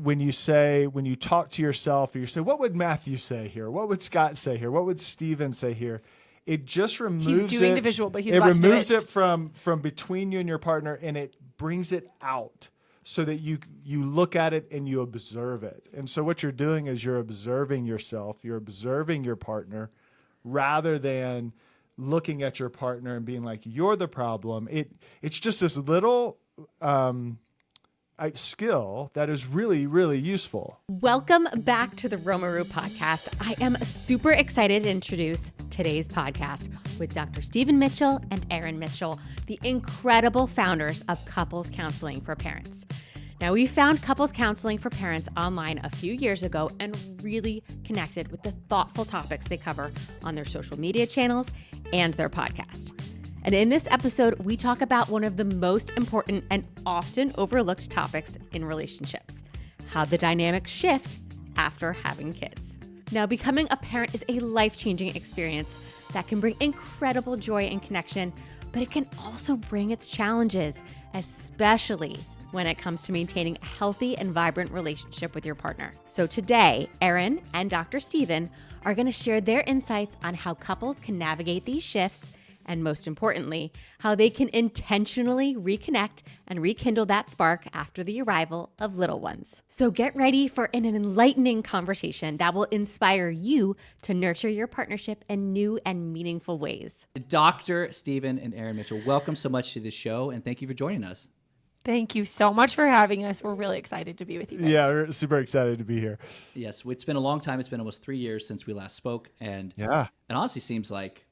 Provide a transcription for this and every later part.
when you talk to yourself, or you say, what would Matthew say here? What would Scott say here? What would Steven say here? It just removes He's doing the visual, but he's it watching removes it from between you and your partner, and it brings it out so that you look at it and you observe it. And so what you're doing is you're observing yourself, you're observing your partner, rather than looking at your partner and being like, you're the problem. It's just this little skill that is really, really useful. Welcome back to the Romaru podcast. I am super excited to introduce today's podcast with Dr. Stephen Mitchell and Erin Mitchell, the incredible founders of Couples Counseling for Parents. Now, we found Couples Counseling for Parents online a few years ago and really connected with the thoughtful topics they cover on their social media channels and their podcast. And in this episode, we talk about one of the most important and often overlooked topics in relationships: how the dynamics shift after having kids. Now, becoming a parent is a life-changing experience that can bring incredible joy and connection, but it can also bring its challenges, especially when it comes to maintaining a healthy and vibrant relationship with your partner. So today, Erin and Dr. Stephen are going to share their insights on how couples can navigate these shifts, and most importantly, how they can intentionally reconnect and rekindle that spark after the arrival of little ones. So get ready for an enlightening conversation that will inspire you to nurture your partnership in new and meaningful ways. Dr. Stephen and Erin Mitchell, welcome so much to the show, and thank you for joining us. Thank you so much for having us. We're really excited to be with you guys. Yeah, we're super excited to be here. Yes, it's been a long time. It's been almost 3 years since we last spoke, and it honestly seems like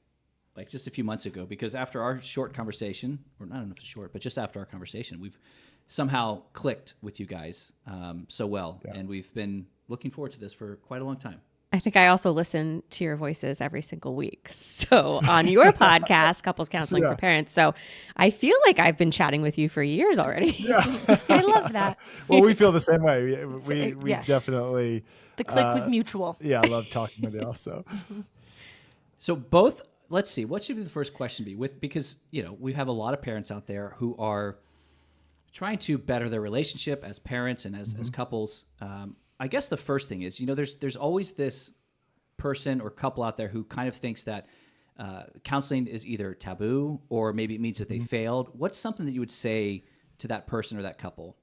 just a few months ago, because after our short conversation, or I don't know if it's short, but just after our conversation, we've somehow clicked with you guys so well, and we've been looking forward to this for quite a long time. I think I also listen to your voices every single week. So on your podcast, Couples Counseling for Parents. So I feel like I've been chatting with you for years already. Yeah. I love that. Well, we feel the same way. We Yes. definitely. The click was mutual. Yeah, I love talking with you also. So both, let's see, what should be the first question be? Because, we have a lot of parents out there who are trying to better their relationship as parents and as couples. I guess the first thing is, there's always this person or couple out there who kind of thinks that counseling is either taboo or maybe it means that they failed. What's something that you would say to that person or that couple?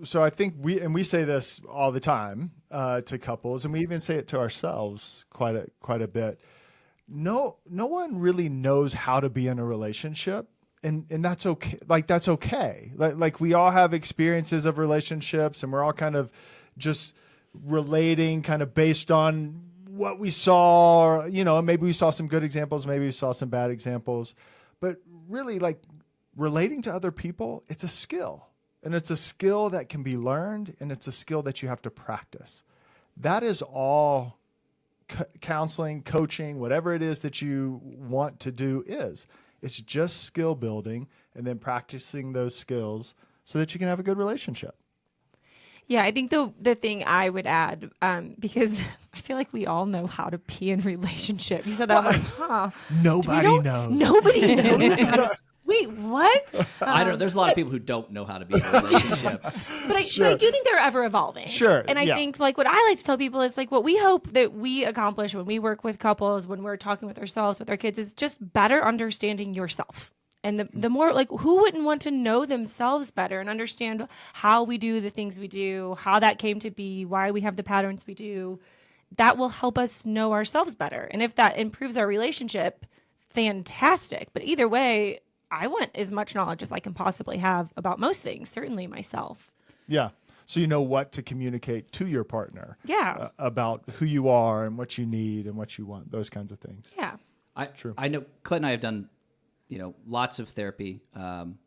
So I think we say this all the time to couples, and we even say it to ourselves quite a bit. No one really knows how to be in a relationship. And that's okay. That's okay. Like we all have experiences of relationships, and we're all kind of just relating kind of based on what we saw, or, maybe we saw some good examples, maybe we saw some bad examples, but really relating to other people, it's a skill, and it's a skill that can be learned, and it's a skill that you have to practice. That is all counseling, coaching, whatever it is that you want to do is. It's just skill building and then practicing those skills so that you can have a good relationship. Yeah, I think the thing I would add, because I feel like we all know how to be in a relationship. You said that, I'm like, huh? Nobody knows. Nobody knows. Wait, what? I don't. There's a lot of people who don't know how to be in a relationship. But I do think they're ever evolving. Sure. And I think what I like to tell people is what we hope that we accomplish when we work with couples, when we're talking with ourselves, with our kids, is just better understanding yourself. And the more who wouldn't want to know themselves better and understand how we do the things we do, how that came to be, why we have the patterns we do. That will help us know ourselves better. And if that improves our relationship, fantastic. But either way, I want as much knowledge as I can possibly have about most things, certainly myself. Yeah. So you know what to communicate to your partner. Yeah. About who you are and what you need and what you want, those kinds of things. Yeah. True. I know Clint and I have done, lots of therapy. And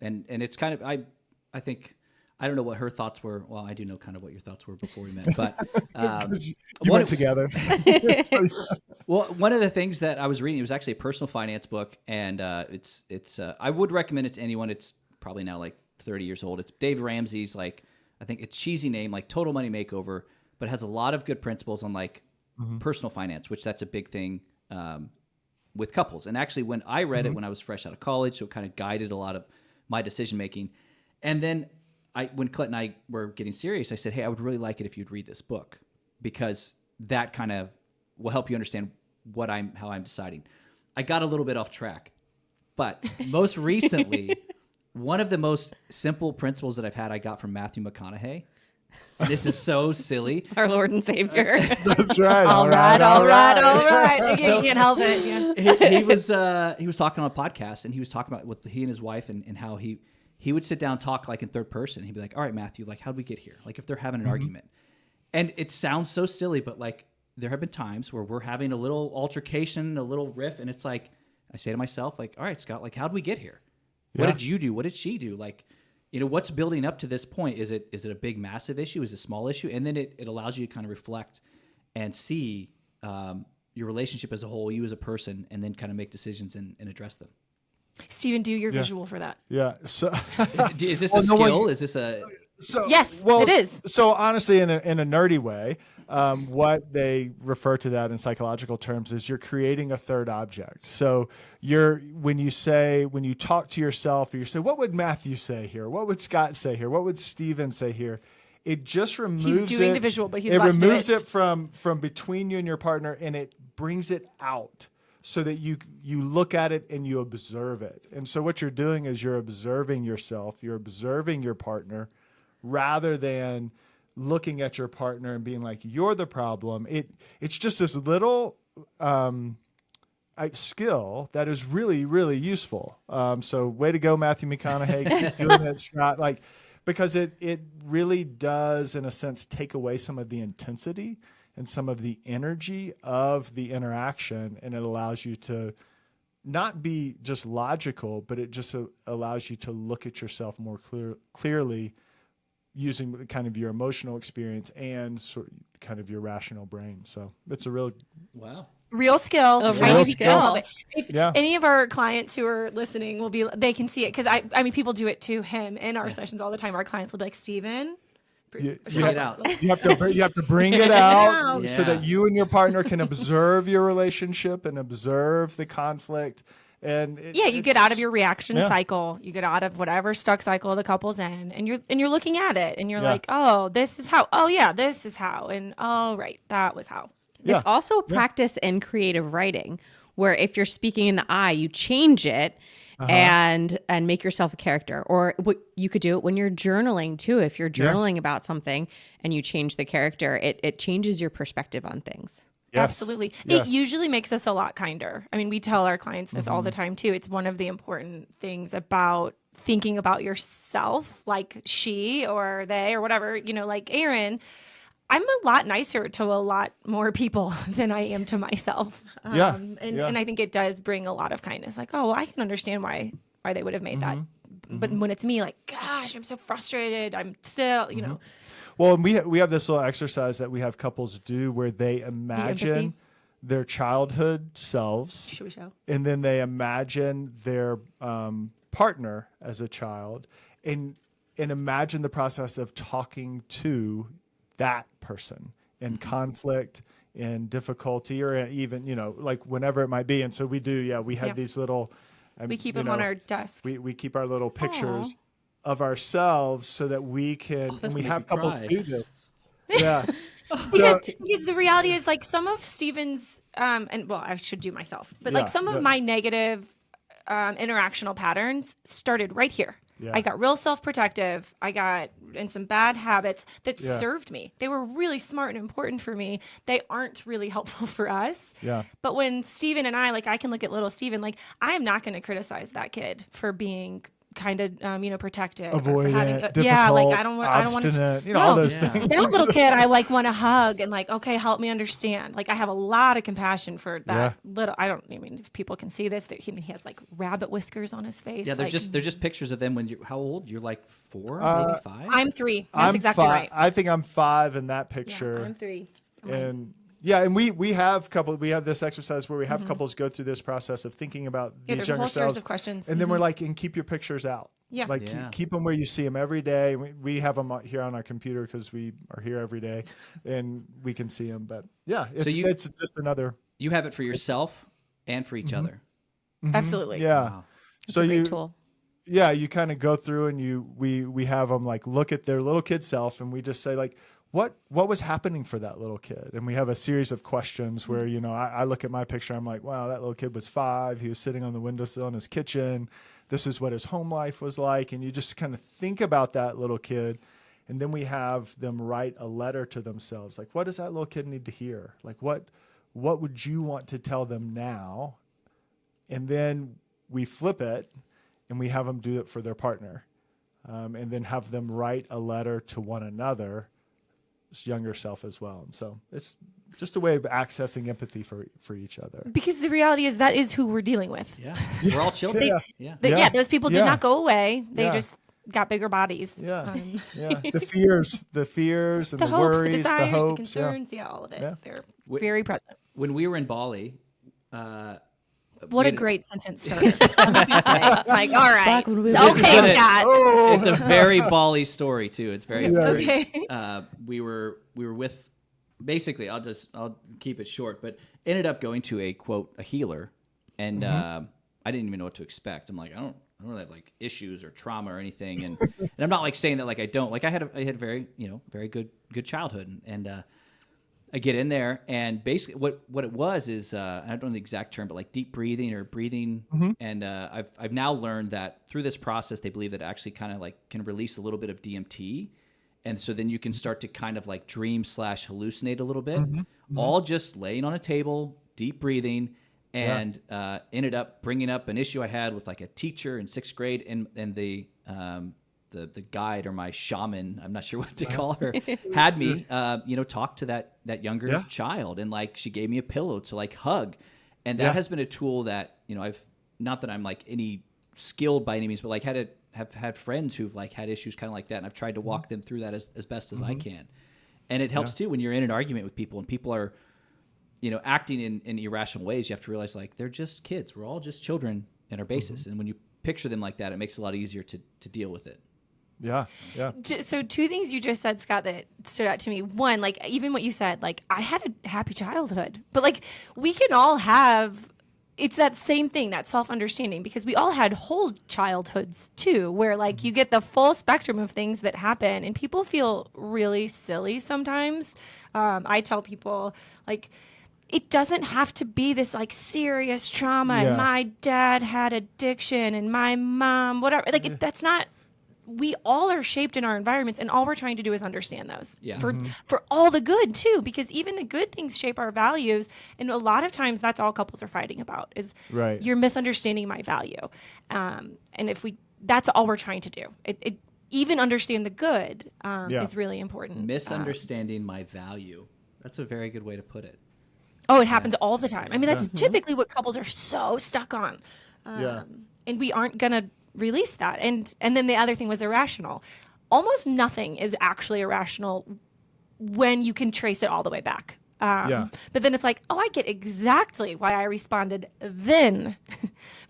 it's kind of, I think, I don't know what her thoughts were. Well, I do know kind of what your thoughts were before we met, but you went together. Well, one of the things that I was reading, it was actually a personal finance book, and it's I would recommend it to anyone. It's probably now 30 years old. It's Dave Ramsey's I think it's cheesy name, Total Money Makeover, but it has a lot of good principles on personal finance, which that's a big thing with couples. And actually, when I read it when I was fresh out of college, so it kind of guided a lot of my decision making. And then when Colette and I were getting serious, I said, hey, I would really like it if you'd read this book, because that kind of will help you understand how I'm deciding. I got a little bit off track, but most recently, one of the most simple principles that I've had, I got from Matthew McConaughey. This is so silly. Our Lord and Savior. That's right. All right. You can't help it. Yeah. He was talking on a podcast, and he was talking about with he and his wife and how he would sit down and talk like in third person. He'd be like, all right, Matthew, like, how'd we get here? Like if they're having an argument. And it sounds so silly, but like there have been times where we're having a little altercation, a little riff, and it's like, I say to myself, like, all right, Scott, like, how'd we get here? What did you do? What did she do? Like, what's building up to this point? Is it a big, massive issue? Is it a small issue? And then it allows you to kind of reflect and see your relationship as a whole, you as a person, and then kind of make decisions and address them. Stephen, do your visual for that. Yeah. So is this a skill? Is this a... So, yes, it is. So honestly, in a nerdy way, what they refer to that in psychological terms is you're creating a third object. So when you talk to yourself, or you say, what would Matthew say here? What would Scott say here? What would Stephen say here? It just removes He's doing the visual, but he's it watching removes it from between you and your partner, and it brings it out so that you look at it and you observe it. And so what you're doing is you're observing yourself, you're observing your partner, rather than looking at your partner and being like, you're the problem. It's just this little skill that is really, really useful. So way to go, Matthew McConaughey. Keep doing it, Scott. Because it really does, in a sense, take away some of the intensity and some of the energy of the interaction, and it allows you to not be just logical, but it just allows you to look at yourself more clearly, using kind of your emotional experience and sort of kind of your rational brain. So it's a real real skill. Real skill. If any of our clients who are listening they can see it, because I mean, people do it to him in our sessions all the time. Our clients will be like, Stephen, you get out. You have to bring it out so that you and your partner can observe your relationship and observe the conflict. And you get out of your reaction cycle. You get out of whatever stuck cycle the couple's in, and you're looking at it, and you're like, oh, this is how. Oh yeah, this is how. And oh right, that was how. Yeah. It's also a practice in creative writing, where if you're speaking in the I, you change it and make yourself a character. Or you could do it when you're journaling too. If you're journaling about something and you change the character, it changes your perspective on things. Yes. Absolutely. Yes. It usually makes us a lot kinder. I mean, we tell our clients this all the time too. It's one of the important things about thinking about yourself, like she or they or whatever, like Erin. I'm a lot nicer to a lot more people than I am to myself. And I think it does bring a lot of kindness. Like, oh, well, I can understand why they would have made that. But when it's me, like, gosh, I'm so frustrated. I'm still, Well, and we have this little exercise that we have couples do where they imagine their childhood selves. Should we show? And then they imagine their partner as a child, and imagine the process of talking to that person in conflict, in difficulty, or even, like whenever it might be. And so we do, we have these little... we keep them on our desk. We keep our little pictures of ourselves so that we can, and we have couples do this. Yeah. Because the reality is, like, some of Stephen's, I should do myself, but like some of my negative interactional patterns started right here. Yeah. I got real self-protective. I got in some bad habits that served me. They were really smart and important for me. They aren't really helpful for us. Yeah. But when Stephen and I can look at little Stephen, like, I am not going to criticize that kid for being kind of protective, avoidant, difficult, I don't want to, all those things. That little kid I want to hug and okay, help me understand. Like, I have a lot of compassion for that little. If people can see this, he has like rabbit whiskers on his face. Yeah, they're just pictures of them when how old? You're like 4, maybe 5. I'm 3. That's exactly right. I think I'm 5 in that picture. Yeah, I'm 3. And and we have this exercise where we have couples go through this process of thinking about these younger selves. Series of questions. And then we're like, and keep your pictures out. Yeah. Keep them where you see them every day. We have them here on our computer because we are here every day and we can see them. But it's just another. You have it for yourself and for each other. Absolutely. Yeah. Wow. It's a great tool. yeah, you kind of go through and we have them like look at their little kid self, and we just say like, what was happening for that little kid? And we have a series of questions where, I look at my picture, I'm like, wow, that little kid was 5. He was sitting on the windowsill in his kitchen. This is what his home life was like. And you just kind of think about that little kid. And then we have them write a letter to themselves. Like, what does that little kid need to hear? Like, what would you want to tell them now? And then we flip it and we have them do it for their partner. And then have them write a letter to one another, younger self as well. And so it's just a way of accessing empathy for each other. Because the reality is that is who we're dealing with. Yeah. We're all children. Yeah, those people did not go away. They Yeah. just got bigger bodies. Yeah. Yeah. The fears and the hopes, worries, the desires, the hopes. concerns, all of it. Yeah. They're very present. When we were in Bali, What a great sentence starter. I'm just saying. Like, all right. Back when we were- This is Okay, gonna- Scott. Oh. it's a very Bali story too. It's very, very Okay. we were with, basically, I'll keep it short, but ended up going to a healer, and I didn't even know what to expect. I'm like, I don't really have like issues or trauma or anything, and I'm not like saying that like I don't. Like I had very very good childhood, and I get in there, and basically what it was is I don't know the exact term, but like deep breathing or breathing, and I've now learned that through this process they believe that it actually kind of like can release a little bit of DMT, and so then you can start to kind of like dream / hallucinate a little bit, all just laying on a table, deep breathing, and ended up bringing up an issue I had with like a teacher in 6th grade, and the guide or my shaman, I'm not sure what to call her, had me, talk to that younger child, and like she gave me a pillow to like hug, and that has been a tool that I've, not that I'm like any skilled by any means, but like have had friends who've like had issues kind of like that, and I've tried to walk them through that as best as I can, and it helps too when you're in an argument with people and people are acting in irrational ways. You have to realize like they're just kids. We're all just children in our basis, and when you picture them like that, it makes it a lot easier to deal with it. Yeah. Yeah. So 2 things you just said, Scott, that stood out to me. One, like even what you said, like I had a happy childhood, but like we can all have, it's that same thing, that self-understanding, because we all had whole childhoods too, where like you get the full spectrum of things that happen, and people feel really silly sometimes. I tell people like, it doesn't have to be this like serious trauma. Yeah. And my dad had addiction and my mom, whatever. Like that's not, we all are shaped in our environments, and all we're trying to do is understand those for all the good too, because even the good things shape our values. And a lot of times that's all couples are fighting about is you're misunderstanding my value. And that's all we're trying to do. It even understand the good is really important. Misunderstanding my value. That's a very good way to put it. Oh, it happens all the time. I mean, that's typically what couples are so stuck on. And we aren't going to release that. And then the other thing was irrational. Almost nothing is actually irrational when you can trace it all the way back. But then it's like, oh, I get exactly why I responded then.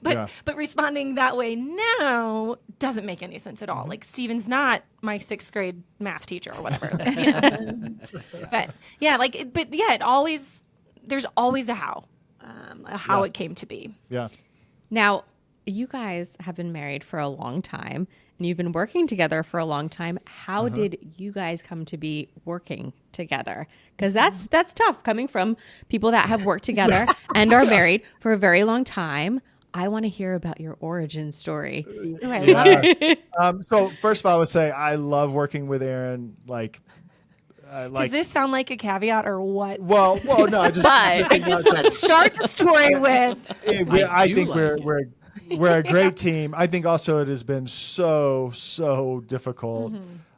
But responding that way now doesn't make any sense at all. Like Steven's not my 6th grade math teacher or whatever. It always, there's always a how it came to be. Yeah. Now, you guys have been married for a long time, and you've been working together for a long time. How did you guys come to be working together? Because that's tough, coming from people that have worked together and are married for a very long time. I want to hear about your origin story. Ooh, I love it. So first of all, I would say I love working with Erin. Does this sound like a caveat or what? Well, no. Let's start the story with. I think we're a great team. I think also it has been so difficult,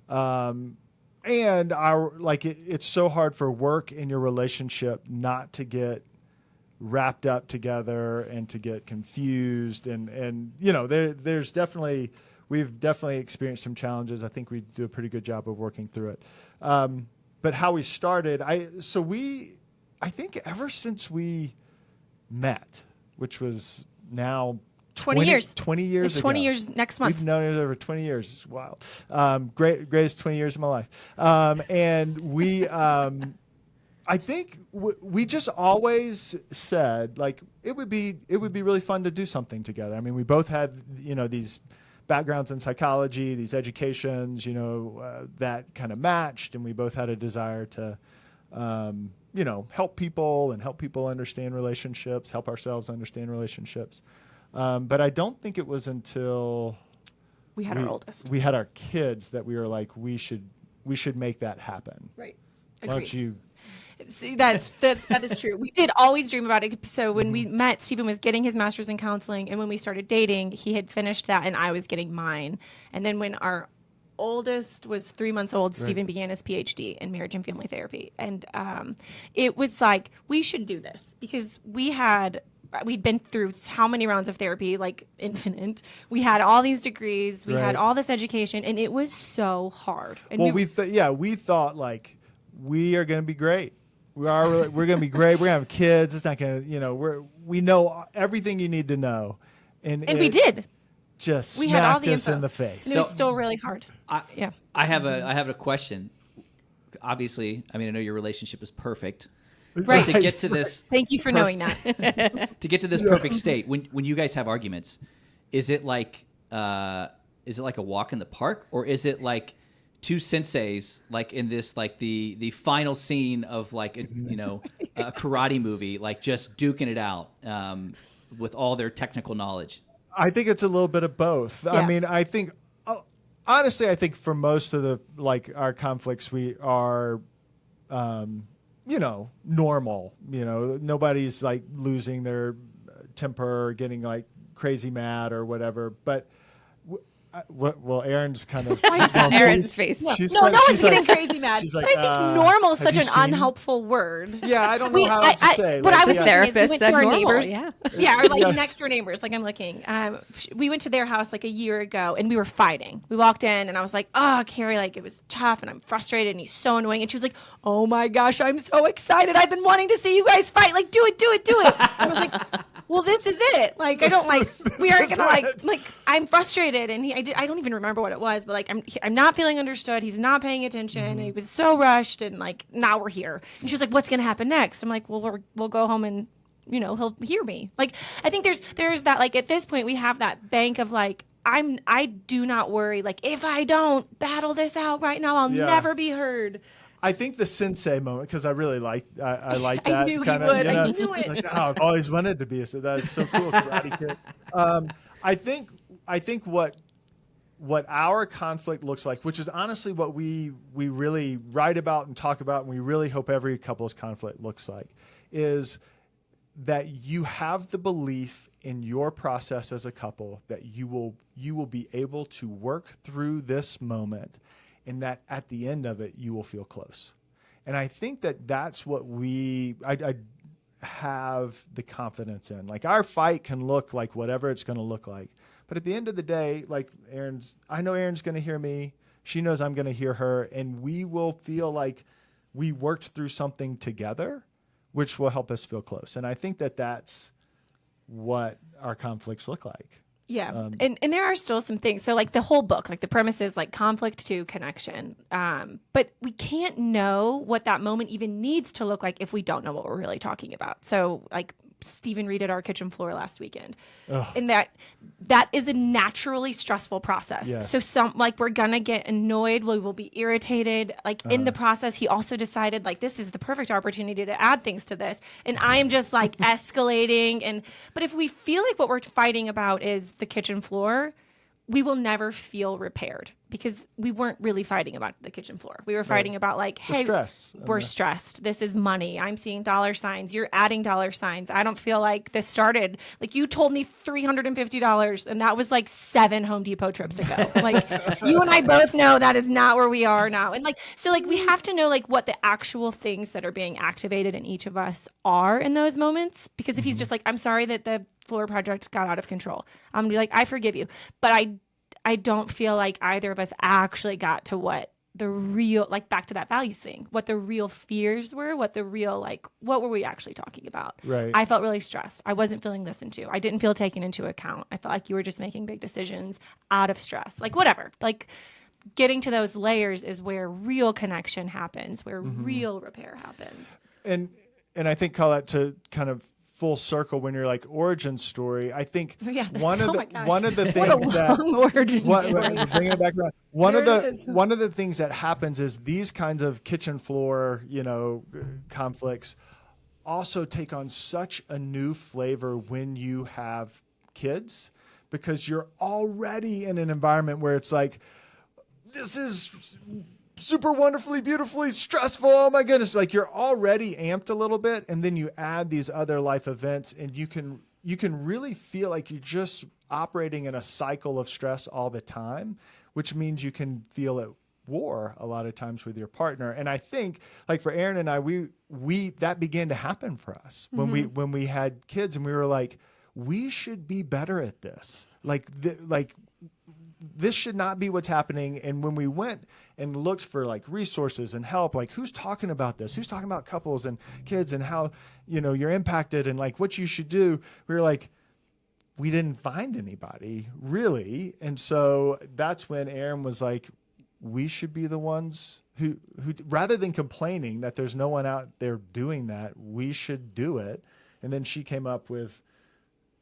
and it's so hard for work in your relationship not to get wrapped up together and to get confused, and there's definitely, we've definitely experienced some challenges. I think we do a pretty good job of working through it. But how we started, I think ever since we met, which was now 20 years. 20 years It's ago. 20 years next month. We've known each other over 20 years. It's wild. Greatest 20 years of my life. And we, I think we just always said like it would be really fun to do something together. I mean, we both had these backgrounds in psychology, these educations, that kind of matched, and we both had a desire to, help people and help people understand relationships, help ourselves understand relationships. But I don't think it was until We had our oldest. we had our kids that we were like, we should make that happen. Right. Why don't you? See, that is true. We did always dream about it. So when we met, Stephen was getting his master's in counseling, and when we started dating, he had finished that, and I was getting mine. And then when our oldest was 3 months old, Stephen began his PhD in marriage and family therapy, and it was like, we should do this because we'd been through how many rounds of therapy, like infinite. We had all these degrees, we had all this education, and it was so hard. And we thought like, we are going to be great. We're going to be great. We're going to have kids. It's not going to, we know everything you need to know. And we did. Just We had all smacked the us info. in the face. And it was still really hard. I have a question. Obviously, I know your relationship is perfect. Right. But to get to this, Thank you for knowing that. to get to this perfect state, when you guys have arguments, is it like a walk in the park, or is it like two senseis, like in this, like the final scene of like a karate movie, like just duking it out with all their technical knowledge? I think it's a little bit of both. Yeah. I think honestly, I think for most of the our conflicts, we are normal. Nobody's like losing their temper or getting like crazy mad or whatever. But Erin's kind of Erin's face. No one's getting crazy mad. She's like, but I think normal is such an unhelpful word. Yeah, I don't know how else to say. What I was therapist thinking is we went said to our normal, neighbors. yeah. Or like next door neighbors. Like I'm looking. We went to their house like a year ago, and we were fighting. We walked in, and I was like, "Oh, Carrie, like it was tough, and I'm frustrated, and he's so annoying." And she was like, "Oh my gosh, I'm so excited! I've been wanting to see you guys fight. Like, do it." And I was like, well, this is it. Like, I don't like. We aren't gonna like. I'm frustrated, and I don't even remember what it was, but like I'm not feeling understood. He's not paying attention. And he was so rushed, and like now we're here. And she was like, "What's gonna happen next?" I'm like, "Well, we'll go home and he'll hear me." Like I think there's that, like at this point we have that bank of like I do not worry. Like if I don't battle this out right now, I'll never be heard. I think the sensei moment, because I really like I like that. I knew he kind would. of, I knew it. Like, I've always wanted to be a. That's so cool, Karate Kid. I think what our conflict looks like, which is honestly what we really write about and talk about, and we really hope every couple's conflict looks like, is that you have the belief in your process as a couple that you will be able to work through this moment, and that at the end of it you will feel close. And I think that that's what I have the confidence in. Like our fight can look like whatever it's going to look like, but at the end of the day, like I know Erin's going to hear me. She knows I'm going to hear her, and we will feel like we worked through something together, which will help us feel close. And I think that that's what our conflicts look like. Yeah. And there are still some things. So like the whole book, like the premise is like conflict to connection. But we can't know what that moment even needs to look like if we don't know what we're really talking about. So like Stephen redid our kitchen floor last weekend. Ugh. And that is a naturally stressful process. Yes. So we're gonna get annoyed, we will be irritated. Like in the process, he also decided like this is the perfect opportunity to add things to this. And I am just like escalating. But if we feel like what we're fighting about is the kitchen floor, we will never feel repaired because we weren't really fighting about the kitchen floor. We were fighting about like, hey, we're stressed. This is money. I'm seeing dollar signs. You're adding dollar signs. I don't feel like this started. Like you told me $350 and that was like 7 Home Depot trips ago. Like you and I both know that is not where we are now. And like, so like we have to know like what the actual things that are being activated in each of us are in those moments. Because if he's just like, I'm sorry that the floor project got out of control, I'm gonna be like, I forgive you. But I don't feel like either of us actually got to what the real, like back to that values thing, what the real fears were, what the real, like, what were we actually talking about? Right. I felt really stressed. I wasn't feeling listened to. I didn't feel taken into account. I felt like you were just making big decisions out of stress, like whatever. Like getting to those layers is where real connection happens, where real repair happens. And I think, Colette, to kind of full circle when you're like origin story. I think Yeah, one of oh the my gosh. one of the What things a that long origin what, story. bringing it back around. One There of it is. the things that happens is these kinds of kitchen floor, conflicts also take on such a new flavor when you have kids, because you're already in an environment where it's like, this is super wonderfully, beautifully stressful. Oh my goodness. Like, you're already amped a little bit. And then you add these other life events, and you can really feel like you're just operating in a cycle of stress all the time, which means you can feel at war a lot of times with your partner. And I think, like, for Erin and I, we that began to happen for us when we had kids, and we were like, we should be better at this. This should not be what's happening. And when we went and looked for like resources and help, like, who's talking about this? Who's talking about couples and kids and how, you're impacted and like what you should do? We were like, we didn't find anybody really. And so that's when Erin was like, we should be the ones who rather than complaining that there's no one out there doing that, we should do it. And then she came up with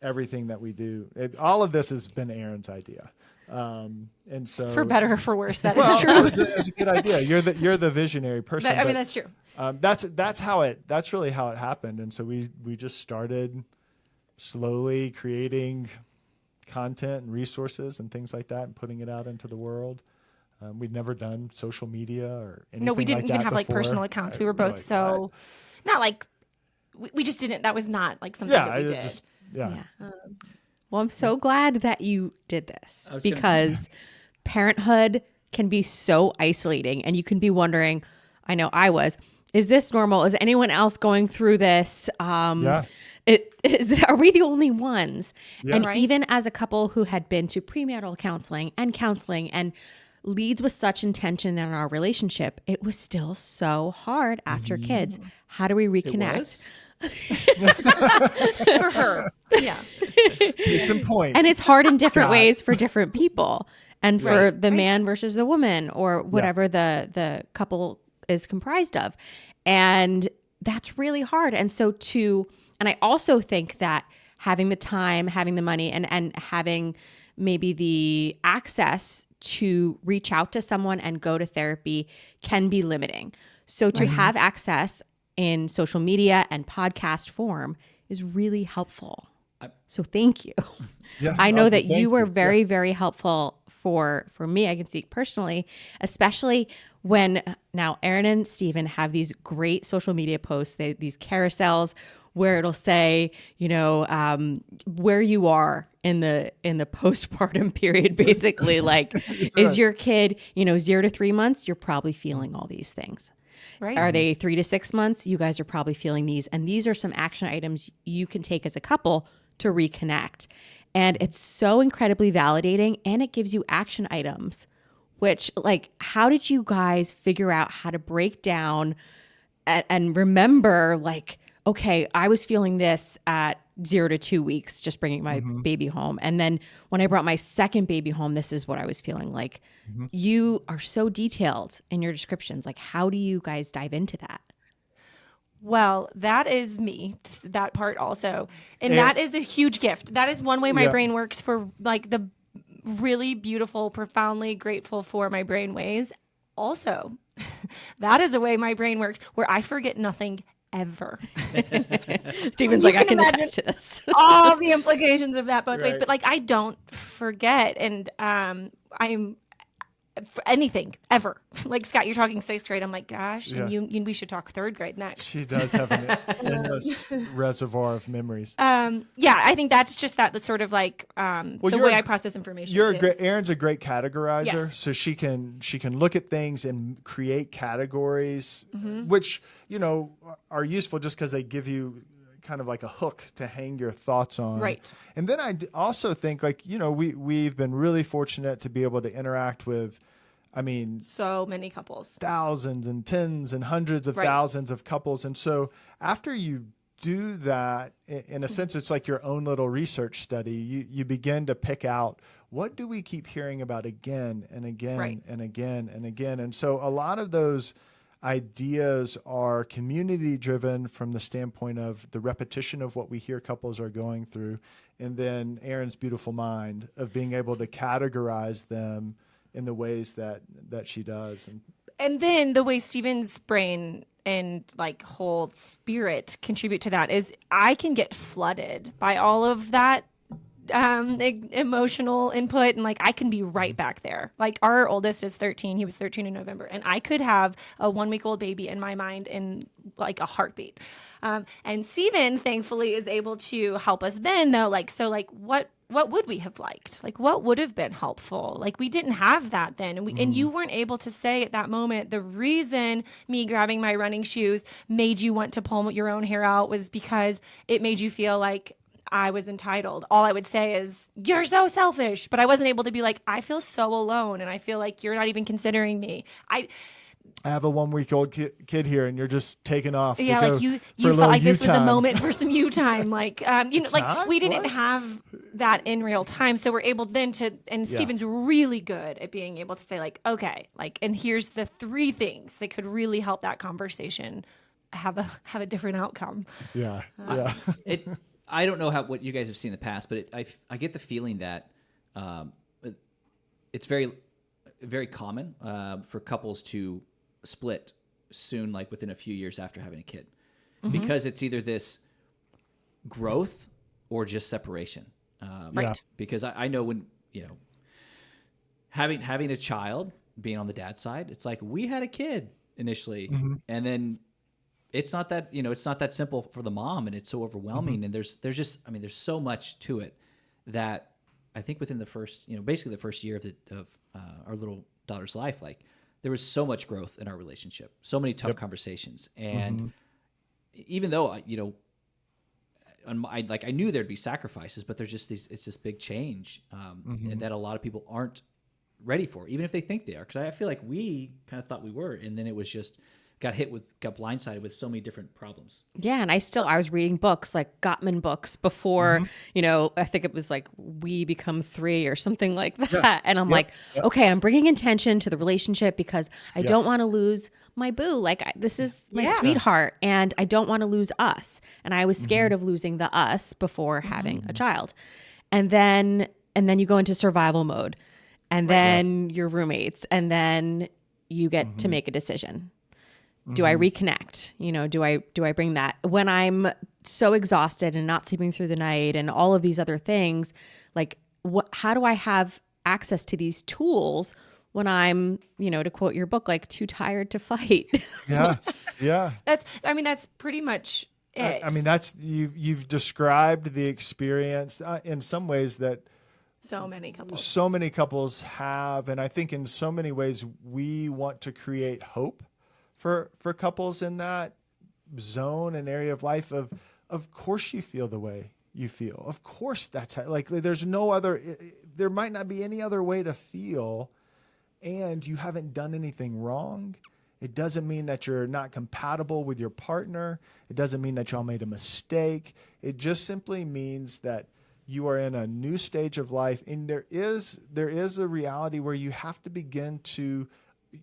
everything that we do. All of this has been Erin's idea. And so, For better or for worse, that well, is true. it's a good idea. You're the visionary person. I mean, but, that's true. that's really how it happened. And so we just started slowly creating content and resources and things like that and putting it out into the world. We'd never done social media or anything. No, we didn't like even that have like before. personal accounts. We were both Like, so not like we just didn't. That was not like something that we did. Yeah. Well, I'm so glad that you did this I was gonna- because parenthood can be so isolating, and you can be wondering, I know I was, is this normal? Is anyone else going through this? Yeah. Are we the only ones? Yeah. And Right. even as a couple who had been to premarital counseling and leads with such intention in our relationship, it was still so hard after kids. How do we It reconnect? was? For her. Yeah. Case in point. And it's hard in different ways for different people, and for Right. the man versus the woman, or whatever the couple is comprised of. And that's really hard. And so and I also think that having the time, having the money, and having maybe the access to reach out to someone and go to therapy can be limiting. So to have access in social media and podcast form is really helpful. So thank you. Yeah. I know that Thank you were you. very, very helpful for me. I can speak personally, especially when now Erin and Stephen have these great social media posts, these carousels where it'll say, where you are in the postpartum period, basically. Like, is your kid, 0 to 3 months? You're probably feeling all these things. Right. Are they 3 to 6 months? You guys are probably feeling these. And these are some action items you can take as a couple to reconnect. And it's so incredibly validating, and it gives you action items, which, like, how did you guys figure out how to break down and remember, like, okay, I was feeling this at 0 to 2 weeks, just bringing my baby home. And then when I brought my second baby home, this is what I was feeling like. You are so detailed in your descriptions. Like, how do you guys dive into that? Well, that is me, that part also. And that is a huge gift. That is one way my Yeah. brain works for like the really beautiful, profoundly grateful for my brain ways. Also, that is a way my brain works where I forget nothing ever. Stephen's You like, I can can imagine- attest to this. All the implications of that both ways. Right. But like, I don't forget. And I'm for anything ever. Like, Scott, you're talking 6th grade. I'm like, gosh, Yeah. and we should talk 3rd grade next. She does have an endless reservoir of memories. Yeah, I think that's just that's sort of like the you're way a- I process information. You're a is- great. Erin's a great categorizer, Yes. so she can look at things and create categories, Mm-hmm. which are useful just because they give you kind of like a hook to hang your thoughts on. Right. And then also think like we've been really fortunate to be able to interact with, so many couples. thousands and tens and hundreds of Right. thousands of couples. And so after you do that, in a sense, it's like your own little research study. You begin to pick out, what do we keep hearing about again and again Right. and again and again? And so a lot of those ideas are community driven from the standpoint of the repetition of what we hear couples are going through, and then Erin's beautiful mind of being able to categorize them in the ways that she does. And then the way Steven's brain and like whole spirit contribute to that is I can get flooded by all of that emotional input, and like I can be right back there. Like our oldest is 13. He was 13 in November, and I could have a 1-week-old baby in my mind in like a heartbeat. And Steven thankfully is able to help us then though. Like, so like what would we have liked? Like what would have been helpful? Like we didn't have that then. And you weren't able to say at that moment, the reason me grabbing my running shoes made you want to pull your own hair out was because it made you feel like I was entitled. All I would say is, you're so selfish. But I wasn't able to be like, I feel so alone and I feel like you're not even considering me. I have a 1-week-old kid here, and you're just taking off. Yeah, like you felt like this was a moment for some you time. Like, we didn't have that in real time. So we're able then to, and Steven's really good at being able to say like, okay, like, and here's the 3 things that could really help that conversation have a different outcome. Yeah. I don't know what you guys have seen in the past, but I get the feeling that it's very, very common for couples to split soon, like within a few years after having a kid, because it's either this growth or just separation. Right. Because I know when, having a child, being on the dad side, it's like we had a kid initially, and then it's not that, it's not that simple for the mom, and it's so overwhelming. And there's there's so much to it that I think within the first, basically the first year of our little daughter's life, like there was so much growth in our relationship, so many tough conversations. And even though I knew there'd be sacrifices, but there's just it's this big change and that a lot of people aren't ready for, even if they think they are. Because I feel like we kind of thought we were, and then it was just got blindsided with so many different problems. Yeah. And I was reading books like Gottman books before, I think it was like We Become 3 or something like that. Yeah. And I'm okay, I'm bringing intention to the relationship because I don't want to lose my boo. Like this is my sweetheart, and I don't want to lose us. And I was scared of losing the us before having a child. And then you go into survival mode, and then you're roommates, and then you get to make a decision. Do I reconnect? Do I bring that when I'm so exhausted and not sleeping through the night and all of these other things? Like, how do I have access to these tools when I'm, to quote your book, like too tired to fight? Yeah. That's pretty much it. That's you've described the experience in some ways that so many couples have, and I think in so many ways we want to create hope for couples in that zone and area of life of course you feel the way you feel. Of course that's how, like there's no other, there might not be any other way to feel, and you haven't done anything wrong. It doesn't mean that you're not compatible with your partner. It doesn't mean that y'all made a mistake. It just simply means that you are in a new stage of life, and there is a reality where you have to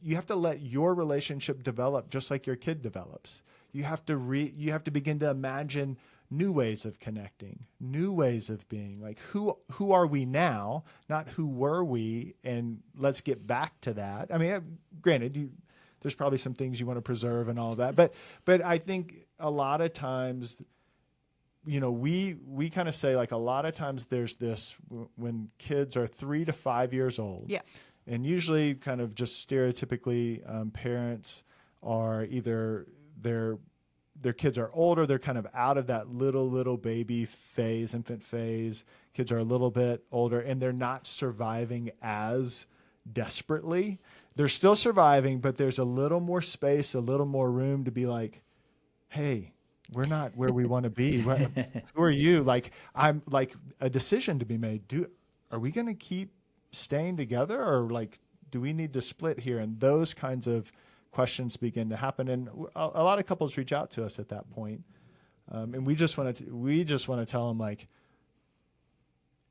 you have to let your relationship develop just like your kid develops. You have to begin to imagine new ways of connecting, new ways of being. Like who are we now, not who were we, and let's get back to that. Granted, there's probably some things you want to preserve and all of that, but I think a lot of times, we kind of say like a lot of times there's this when kids are 3 to 5 years old. Yeah. And usually kind of just stereotypically parents are either their kids are older, they're kind of out of that little baby phase, infant phase. Kids are a little bit older, and they're not surviving as desperately. They're still surviving, but there's a little more space, a little more room to be like, hey, we're not where we want to be. Who are you? Like, I'm like a decision to be made. Are we going to keep staying together, or like, do we need to split here? And those kinds of questions begin to happen. And a lot of couples reach out to us at that point. And we just want to tell them like,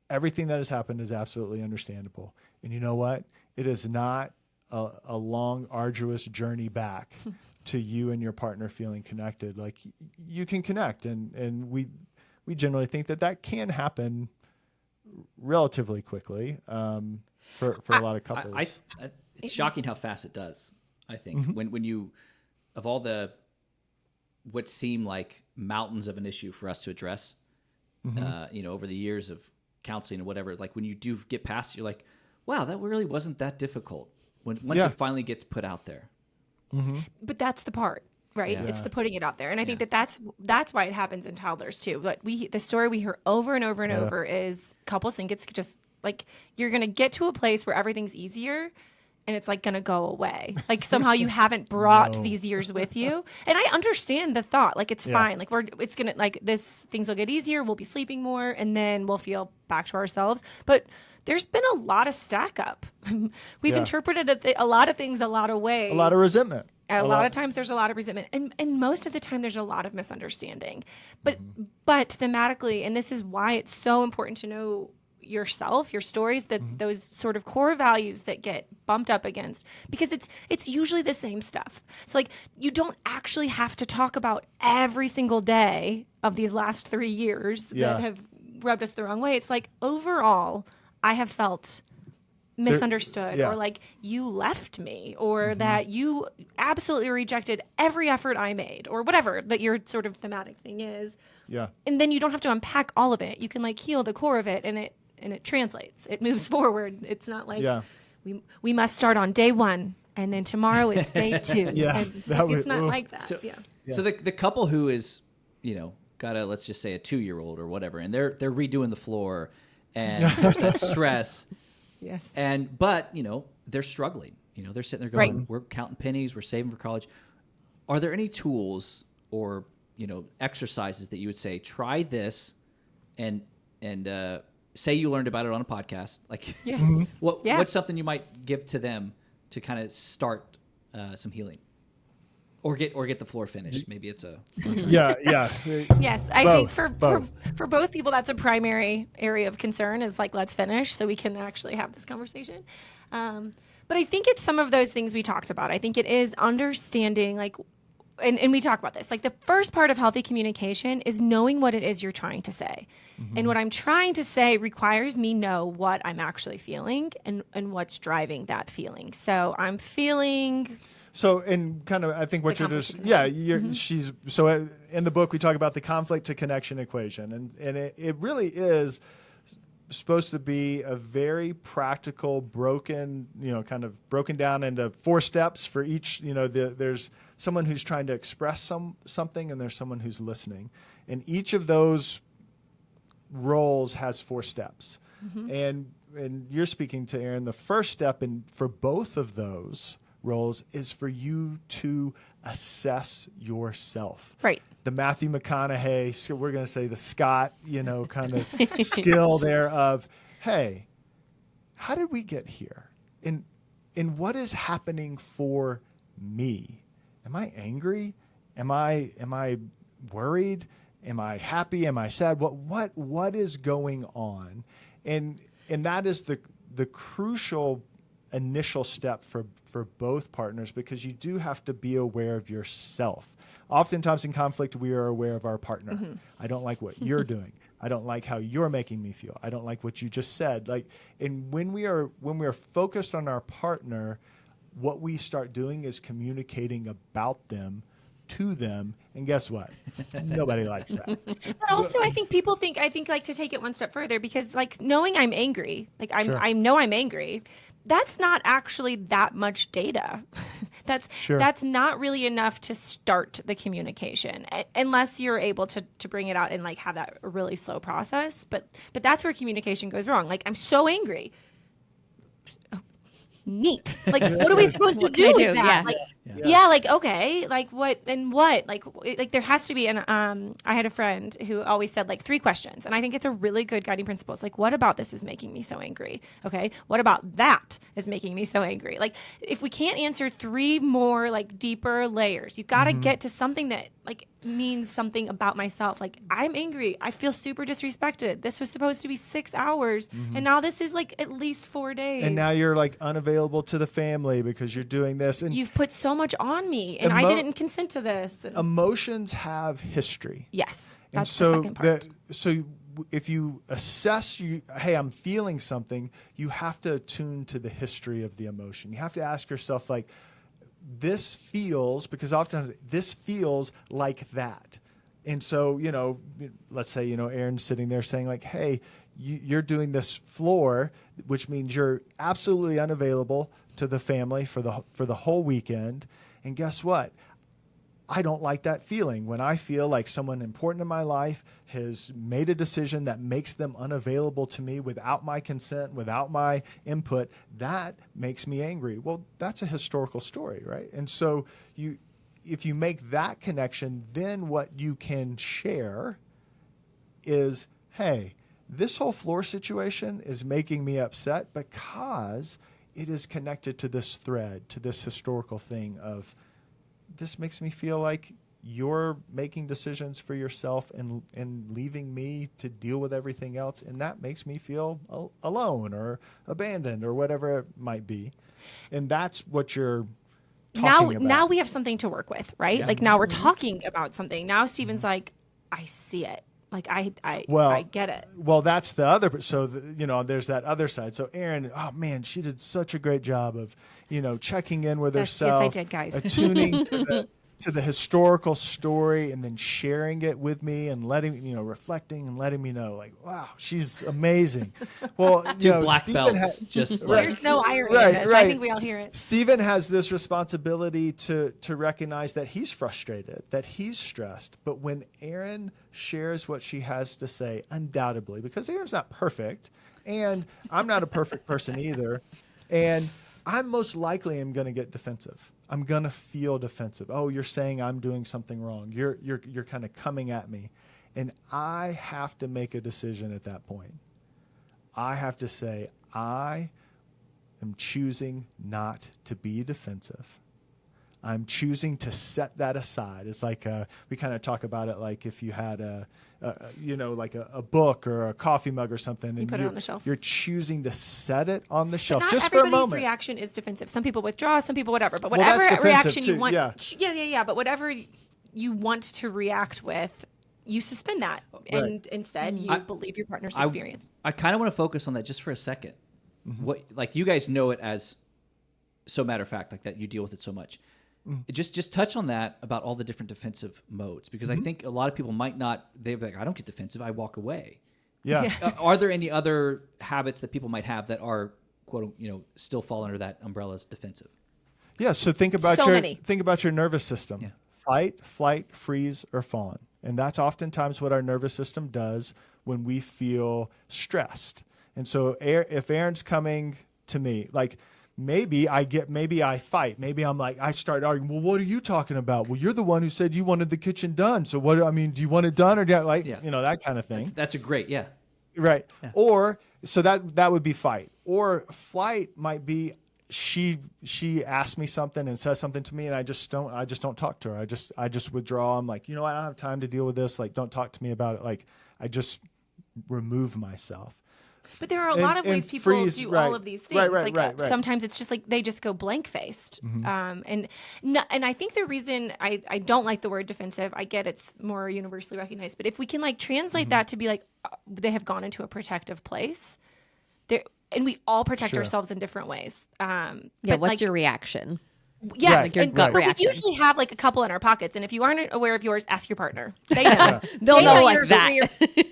everything that has happened is absolutely understandable. And you know what? It is not a long, arduous journey back to you and your partner feeling connected, like you can connect. And we generally think that can happen relatively quickly for a lot of couples. It's shocking how fast it does. I think when you, of all the what seem like mountains of an issue for us to address, over the years of counseling and whatever, like when you do get past, you're like, wow, that really wasn't that difficult. Once it finally gets put out there. But that's the part, right? Yeah. It's the putting it out there. And I think that's why it happens in toddlers too. But the story we hear over and over and over is couples think it's just like you're going to get to a place where everything's easier and it's like going to go away. Like somehow you haven't brought these years with you. And I understand the thought, like it's fine. Like it's going to like things will get easier. We'll be sleeping more and then we'll feel back to ourselves. But there's been a lot of stack up. We've interpreted a lot of things a lot of ways. A lot of resentment. A lot of times there's a lot of resentment. And most of the time there's a lot of misunderstanding. But thematically, and this is why it's so important to know yourself, your stories, that those sort of core values that get bumped up against, because it's usually the same stuff. It's like you don't actually have to talk about every single day of these last 3 years that have rubbed us the wrong way. It's like overall, I have felt misunderstood or like you left me or that you absolutely rejected every effort I made or whatever that your sort of thematic thing is. Yeah. And then you don't have to unpack all of it. You can like heal the core of it and it translates. It moves forward. It's not like we must start on day 1 and then tomorrow is day 2. It's not like that. So the couple who is, got a, let's just say a 2-year-old or whatever, and they're redoing the floor and there's that stress. Yes. But they're struggling. They're sitting there going, we're counting pennies, we're saving for college. Are there any tools or, exercises that you would say, try this and say you learned about it on a podcast? Like what's something you might give to them to kind of start some healing? Or get the floor finished. Maybe it's a Yes, I think for both people, that's a primary area of concern. Is like let's finish so we can actually have this conversation. But I think it's some of those things we talked about. I think it is understanding like, and we talk about this. Like the first part of healthy communication is knowing what it is you're trying to say, and what I'm trying to say requires me know what I'm actually feeling and what's driving that feeling. So I'm feeling. So, in kind of, I think what you're just, she's, so in the book, we talk about the conflict to connection equation. And it really is supposed to be a very practical, broken, kind of broken down into 4 steps for each, there's someone who's trying to express something and there's someone who's listening. And each of those roles has 4 steps. And you're speaking to Erin, the first step for both of those roles is for you to assess yourself. Right. The Matthew McConaughey, so we're going to say the Scott, kind of skill there of, hey, how did we get here? And what is happening for me? Am I angry? Am I worried? Am I happy? Am I sad? What is going on? And that is the crucial initial step for both partners, because you do have to be aware of yourself. Oftentimes in conflict, we are aware of our partner. I don't like what you're doing. I don't like how you're making me feel. I don't like what you just said. And when we are focused on our partner, what we start doing is communicating about them to them, and guess what? Nobody likes that. But also, I think like to take it one step further, because like knowing I'm angry, like I know I'm angry. That's not actually that much data. That's not really enough to start the communication, unless you're able to bring it out and like have that really slow process. But that's where communication goes wrong. Like I'm so angry. Oh, neat. Like what are we supposed to do with that? Like okay, like what and what? Like there has to be. And I had a friend who always said like 3 questions, and I think it's a really good guiding principle. It's like, what about this is making me so angry? Okay, what about that is making me so angry? Like if we can't answer 3 more like deeper layers, you got to get to something that like means something about myself. Like, I'm angry. I feel super disrespected. This was supposed to be 6 hours, and now this is like at least 4 days. And now you're like unavailable to the family because you're doing this. And you've put so much on me, and I didn't consent to this. And emotions have history. yes, And that's the second part. So if you assess, hey, I'm feeling something, you have to attune to the history of the emotion. You have to ask yourself, like, this feels, because oftentimes this feels like that. And so, let's say, Erin's sitting there saying like, hey, you're doing this floor, which means you're absolutely unavailable to the family for the whole weekend. And guess what? I don't like that feeling. When I feel like someone important in my life has made a decision that makes them unavailable to me without my consent, without my input, that makes me angry. Well, that's a historical story, right? And so if you make that connection, then what you can share is, hey, this whole floor situation is making me upset because it is connected to this thread, to this historical thing of, this makes me feel like you're making decisions for yourself and leaving me to deal with everything else. And that makes me feel alone or abandoned or whatever it might be. And that's what you're talking about. Now we have something to work with, right? Yeah. Like, now we're talking about something. Now Stephen's like, I see it. Like, I get it. Well, that's the other. So, there's that other side. So Erin, oh man, she did such a great job of, checking in with herself. Yes, I did, guys. Attuning to the historical story and then sharing it with me and letting, reflecting and letting me know, like, wow, she's amazing. Well, Two black belts. Just like, There's no irony Right, in this. right. I think we all hear it. Stephen has this responsibility to recognize that he's frustrated, that he's stressed. But when Erin shares what she has to say, undoubtedly, because Erin's not perfect, and I'm not a perfect person either, and I most likely am going to get defensive. I'm going to feel defensive. Oh, you're saying I'm doing something wrong. You're kind of coming at me. And I have to make a decision at that point. I have to say, I am choosing not to be defensive. I'm choosing to set that aside. It's like we kind of talk about it like if you had like a book or a coffee mug or something, and put it on the shelf. You're choosing to set it on the shelf Not just for a everybody's moment. reaction is defensive. Some people withdraw, some people whatever. But Well, whatever that's reaction defensive you want, too, yeah. But whatever you want to react with, you suspend that, and instead you believe your partner's experience. I kind of want to focus on that just for a second. What, like, you guys know it as so matter of fact, like that you deal with it so much. Just touch on that about all the different defensive modes, because I think a lot of people might not. They're like, I don't get defensive. I walk away. Yeah. Are there any other habits that people might have that are quote, still fall under that umbrella as defensive? Yeah. So think about think about your nervous system. Yeah. Fight, flight, freeze, or fawn. And that's oftentimes what our nervous system does when we feel stressed. And so if Erin's coming to me, like, maybe I fight. Maybe I'm like, I start arguing. Well, what are you talking about? Well, you're the one who said you wanted the kitchen done. So do you want it done or that kind of thing? That's a great, yeah. Right. Yeah. Or so that would be fight. Or flight might be she asks me something and says something to me, and I just don't talk to her. I just withdraw. I'm like, I don't have time to deal with this. Like, don't talk to me about it. Like, I just remove myself. But there are a lot of ways people do all of these things. Right. Sometimes it's just like they just go blank faced. And I think the reason I don't like the word defensive, I get it's more universally recognized, but if we can like translate that to be like they have gone into a protective place, and we all protect ourselves in different ways. What's your reaction? Yes, Like your gut reaction. We usually have like a couple in our pockets, and if you aren't aware of yours, ask your partner. They know. They'll know like that.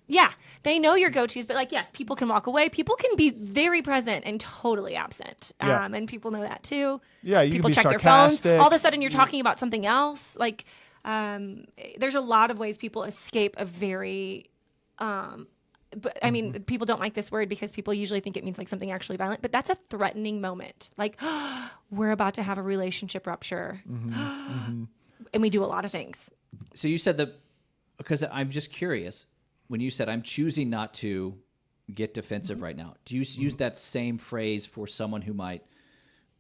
Yeah, they know your go-tos, but like, yes, people can walk away. People can be very present and totally absent. And people know that too. Yeah, you people can be check sarcastic. their phones. All of a sudden you're talking about something else. Like, there's a lot of ways people escape a very, but I mean, people don't like this word because people usually think it means like something actually violent, but that's a threatening moment. Like, we're about to have a relationship rupture. And we do a lot of things. So you said because I'm just curious, when you said I'm choosing not to get defensive right now, do you use that same phrase for someone who might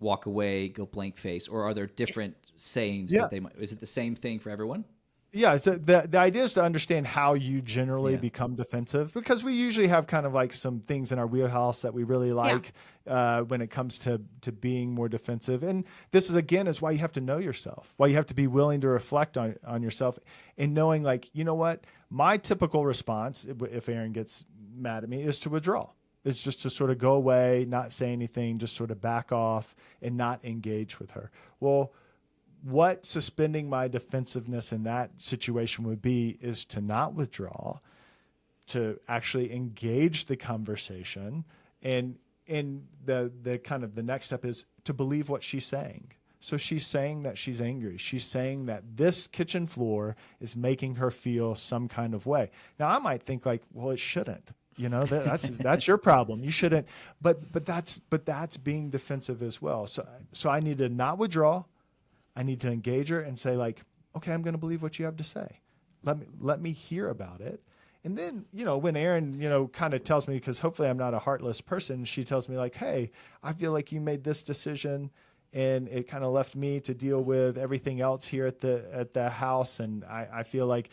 walk away, go blank face, or are there different sayings that they might? Is it the same thing for everyone? Yeah, so the idea is to understand how you generally become defensive, because we usually have kind of like some things in our wheelhouse that we really like when it comes to being more defensive. And this is why you have to know yourself, why you have to be willing to reflect on yourself, and knowing like, you know what, my typical response if Erin gets mad at me is to withdraw. It's just to sort of go away, not say anything, just sort of back off and not engage with her. Well, what suspending my defensiveness in that situation would be is to not withdraw, to actually engage the conversation, and the kind of the next step is to believe what she's saying. So she's saying that she's angry. She's saying that this kitchen floor is making her feel some kind of way. Now I might think like, well, it shouldn't. You know, that's your problem. You shouldn't. But that's being defensive as well. So I need to not withdraw. I need to engage her and say like, okay, I'm going to believe what you have to say. Let me hear about it. And then, you know, when Erin, you know, kind of tells me, because hopefully I'm not a heartless person, she tells me like, hey, I feel like you made this decision and it kind of left me to deal with everything else here at the house. And I feel like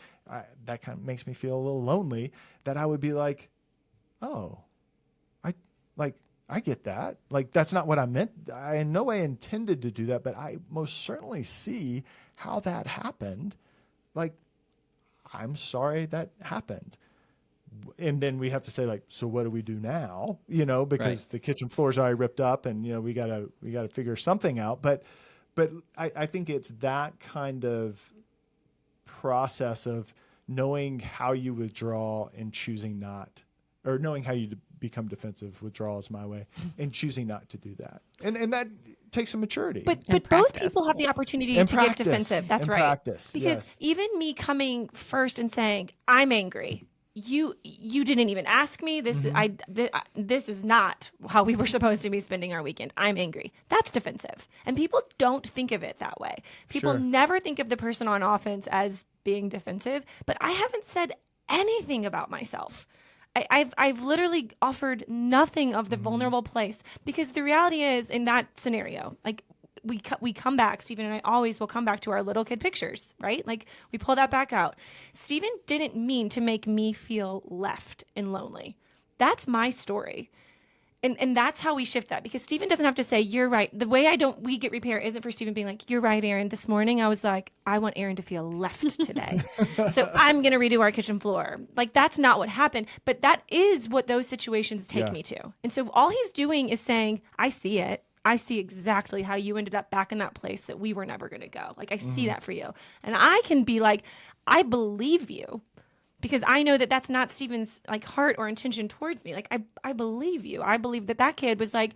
that kind of makes me feel a little lonely, that I would be like, oh, I get that. Like, that's not what I meant. I in no way intended to do that, but I most certainly see how that happened. Like, I'm sorry that happened. And then we have to say like, so what do we do now? You know, because the kitchen floor is already ripped up and, you know, we gotta figure something out. But I think it's that kind of process of knowing how you withdraw and choosing not, or knowing how you become defensive, withdrawal is my way, and choosing not to do that. And that takes some maturity. But both people have the opportunity to get defensive. That's right. Practice, because even me coming first and saying, I'm angry, you didn't even ask me. This is not how we were supposed to be spending our weekend. I'm angry. That's defensive. And people don't think of it that way. People never think of the person on offense as being defensive, but I haven't said anything about myself. I've literally offered nothing of the vulnerable place, because the reality is, in that scenario, like we come back, Stephen and I always will come back to our little kid pictures, right? Like we pull that back out. Stephen didn't mean to make me feel left and lonely. That's my story. And that's how we shift that, because Stephen doesn't have to say, you're right. The way we get repair isn't for Stephen being like, you're right, Erin. This morning I was like, I want Erin to feel left today. So I'm going to redo our kitchen floor. Like, that's not what happened. But that is what those situations take me to. And so all he's doing is saying, I see it. I see exactly how you ended up back in that place that we were never going to go. Like, I see that for you. And I can be like, I believe you. Because I know that that's not Stephen's like heart or intention towards me. Like, I believe you. I believe that kid was like,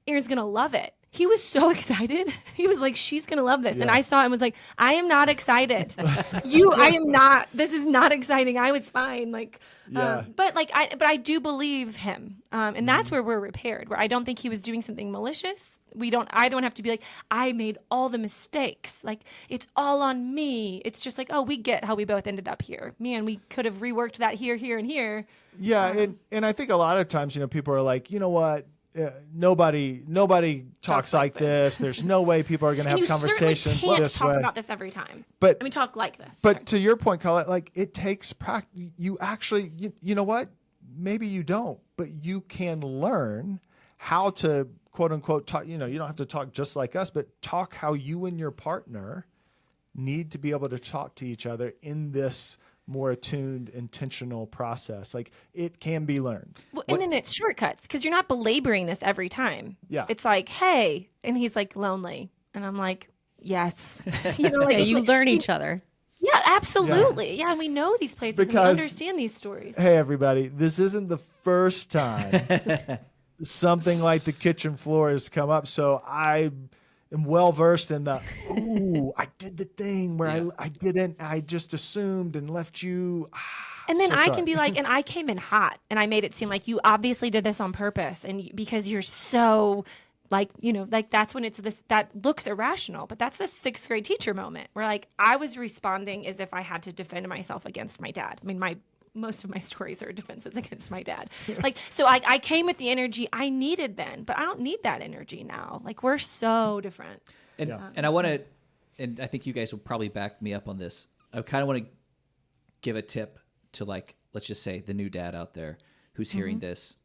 Erin's going to love it. He was so excited. He was like, she's going to love this. Yeah. And I saw it and was like, I am not excited. I am not. This is not exciting. I was fine. Like, but I do believe him. And that's where we're repaired, where I don't think he was doing something malicious. We don't either one have to be like, I made all the mistakes. Like, it's all on me. It's just like, oh, we get how we both ended up here. Man, we could have reworked that here, and here. Yeah. And I think a lot of times, you know, people are like, you know what? Nobody talks like this. There's no way people are going to have conversations can't this talk way. About this every time. But talk like this. But to your point, Colette, like, it takes practice. You actually, you know what? Maybe you don't, but you can learn how to, quote unquote, talk. You know, you don't have to talk just like us, but talk how you and your partner need to be able to talk to each other in this more attuned, intentional process. Like, it can be learned. Well, and then it's shortcuts, because you're not belaboring this every time. Yeah. It's like, hey, and he's like, lonely. And I'm like, yes. You know, like, you learn each other. Yeah, absolutely. Yeah, and we know these places and we understand these stories. Hey, everybody, this isn't the first time something like the kitchen floor has come up. So I am well versed in the, I did the thing where I just assumed and left you. And then I can be like, and I came in hot and I made it seem like you obviously did this on purpose. And because you're so like, you know, like, that's when it's this, that looks irrational, but that's the 6th grade teacher moment where, like, I was responding as if I had to defend myself against my dad. I mean, most of my stories are defenses against my dad. Like, so I came with the energy I needed then, but I don't need that energy now. Like, we're so different. And I want to, and I think you guys will probably back me up on this. I kind of want to give a tip to, like, let's just say the new dad out there who's hearing this,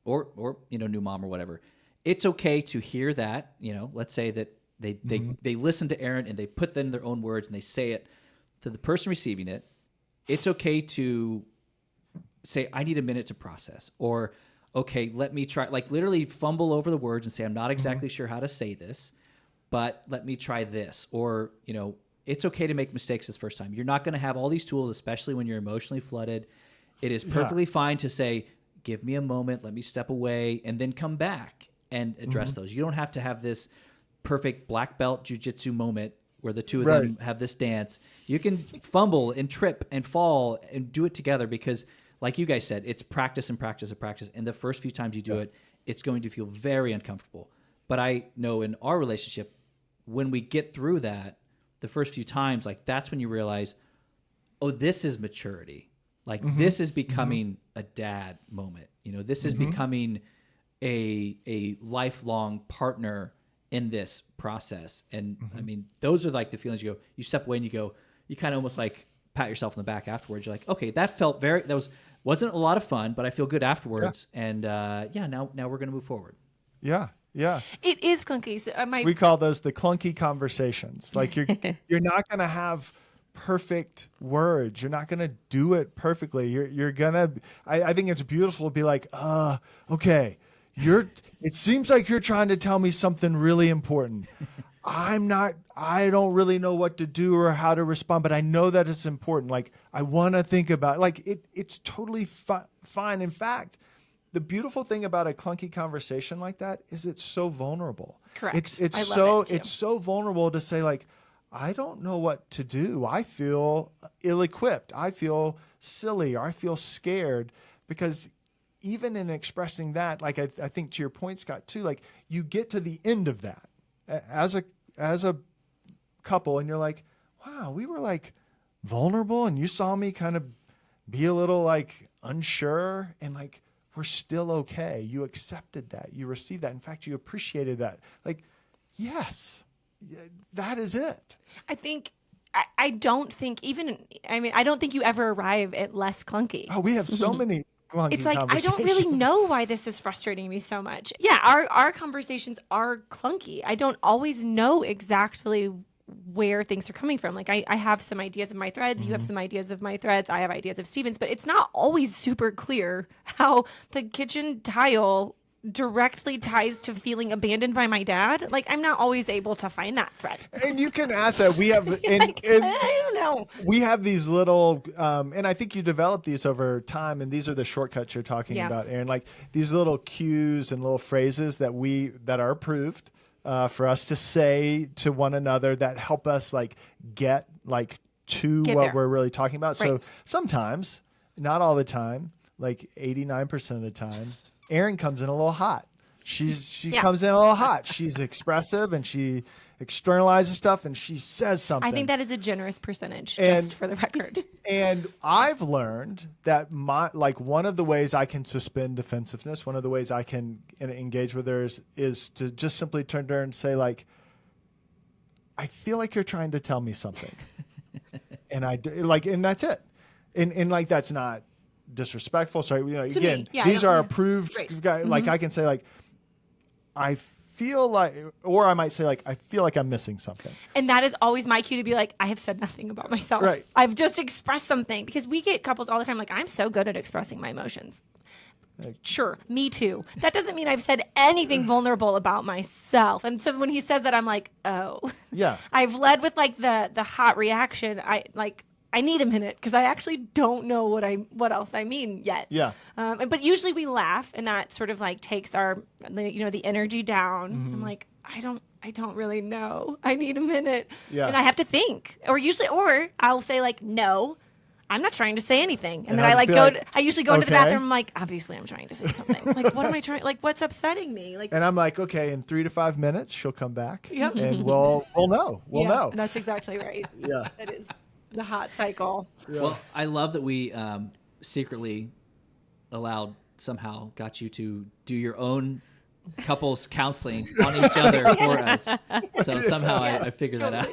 or new mom or whatever. It's okay to hear that. Let's say that they listen to Erin and they put them in their own words and they say it to the person receiving it. It's okay to say, I need a minute to process, or okay, let me try, like literally fumble over the words and say, I'm not exactly sure how to say this, but let me try this. Or, it's okay to make mistakes this first time. You're not going to have all these tools, especially when you're emotionally flooded. It is perfectly fine to say, give me a moment, let me step away, and then come back and address those. You don't have to have this perfect black belt jujitsu moment where the two of them have this dance. You can fumble and trip and fall and do it together because, like you guys said, it's practice and practice and practice. And the first few times you do it, it's going to feel very uncomfortable. But I know in our relationship, when we get through that, the first few times, like that's when you realize, oh, this is maturity. Like this is becoming a dad moment. This is becoming a lifelong partner in this process. And I mean, those are like the feelings you step away and you kind of almost like pat yourself in the back afterwards. You're like, okay, that wasn't a lot of fun, but I feel good afterwards. Yeah. And now we're going to move forward. Yeah. Yeah. It is clunky. So we call those the clunky conversations. Like you're not going to have perfect words. You're not going to do it perfectly. You're going to, I think it's beautiful to be like, okay, it seems like you're trying to tell me something really important. I don't really know what to do or how to respond, but I know that it's important. Like I want to think about it's totally fine. In fact, the beautiful thing about a clunky conversation like that is it's so vulnerable. Correct. It's so vulnerable to say like, I don't know what to do. I feel ill-equipped. I feel silly, or I feel scared, because even in expressing that, like I think to your point, Scott, too, like you get to the end of that as a couple and you're like, wow, we were like vulnerable and you saw me kind of be a little like unsure, and like, we're still okay. You accepted that. You received that. In fact, you appreciated that. Like, yes, that is it. I don't think you ever arrive at less clunky. Oh, we have so many clunky It's like, I don't really know why this is frustrating me so much. Yeah, our conversations are clunky. I don't always know exactly where things are coming from. Like I have some ideas of my threads, you have some ideas of my threads, I have ideas of Steven's, but it's not always super clear how the kitchen tile directly ties to feeling abandoned by my dad. Like I'm not always able to find that thread. And you can ask that. We have, I don't know. We have these little, and I think you develop these over time, and these are the shortcuts you're talking about, Erin. Like these little cues and little phrases that are approved for us to say to one another that help us like get to what we're really talking about. Right. So sometimes, not all the time, like 89% of the time, Erin comes in a little hot. She comes in a little hot. She's expressive and she externalizes stuff and she says something. I think that is a generous percentage, just for the record. And I've learned that one of the ways I can suspend defensiveness, one of the ways I can engage with her is to just simply turn to her and say like, I feel like you're trying to tell me something. And and that's it. And like, that's not disrespectful. So again, these are approved. Right. Like I can say like, I feel like, or I might say like, I feel like I'm missing something. And that is always my cue to be like, I have said nothing about myself. Right. I've just expressed something, because we get couples all the time like, I'm so good at expressing my emotions. Sure, me too. That doesn't mean I've said anything vulnerable about myself. And so when he says that, I'm like, oh, yeah, I've led with like the hot reaction. I need a minute because I actually don't know what else I mean yet. Yeah. But usually we laugh, and that sort of like takes the energy down. I'm like, I don't really know. I need a minute. Yeah. And I have to think. Or I'll say like, no, I'm not trying to say anything. And then I usually go into the bathroom. I'm like, obviously I'm trying to say something. Like, what am I trying? Like, what's upsetting me? Like, and I'm like, okay, in 3 to 5 minutes she'll come back. Yep. And we'll know. We'll know. That's exactly right. Yeah. That is the hot cycle. Yeah. Well, I love that we secretly got you to do your own couples counseling on each other for us. So somehow I figured that out.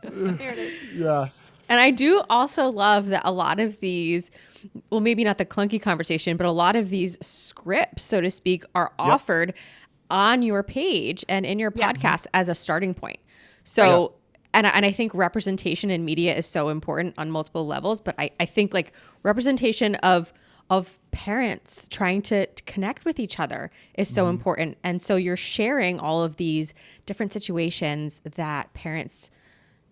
There it is. Yeah. And I do also love that a lot of these, well, maybe not the clunky conversation, but a lot of these scripts, so to speak, are offered on your page and in your podcast as a starting point. So, and I think representation in media is so important on multiple levels, but I think like representation of parents trying to connect with each other is so important. And so you're sharing all of these different situations that parents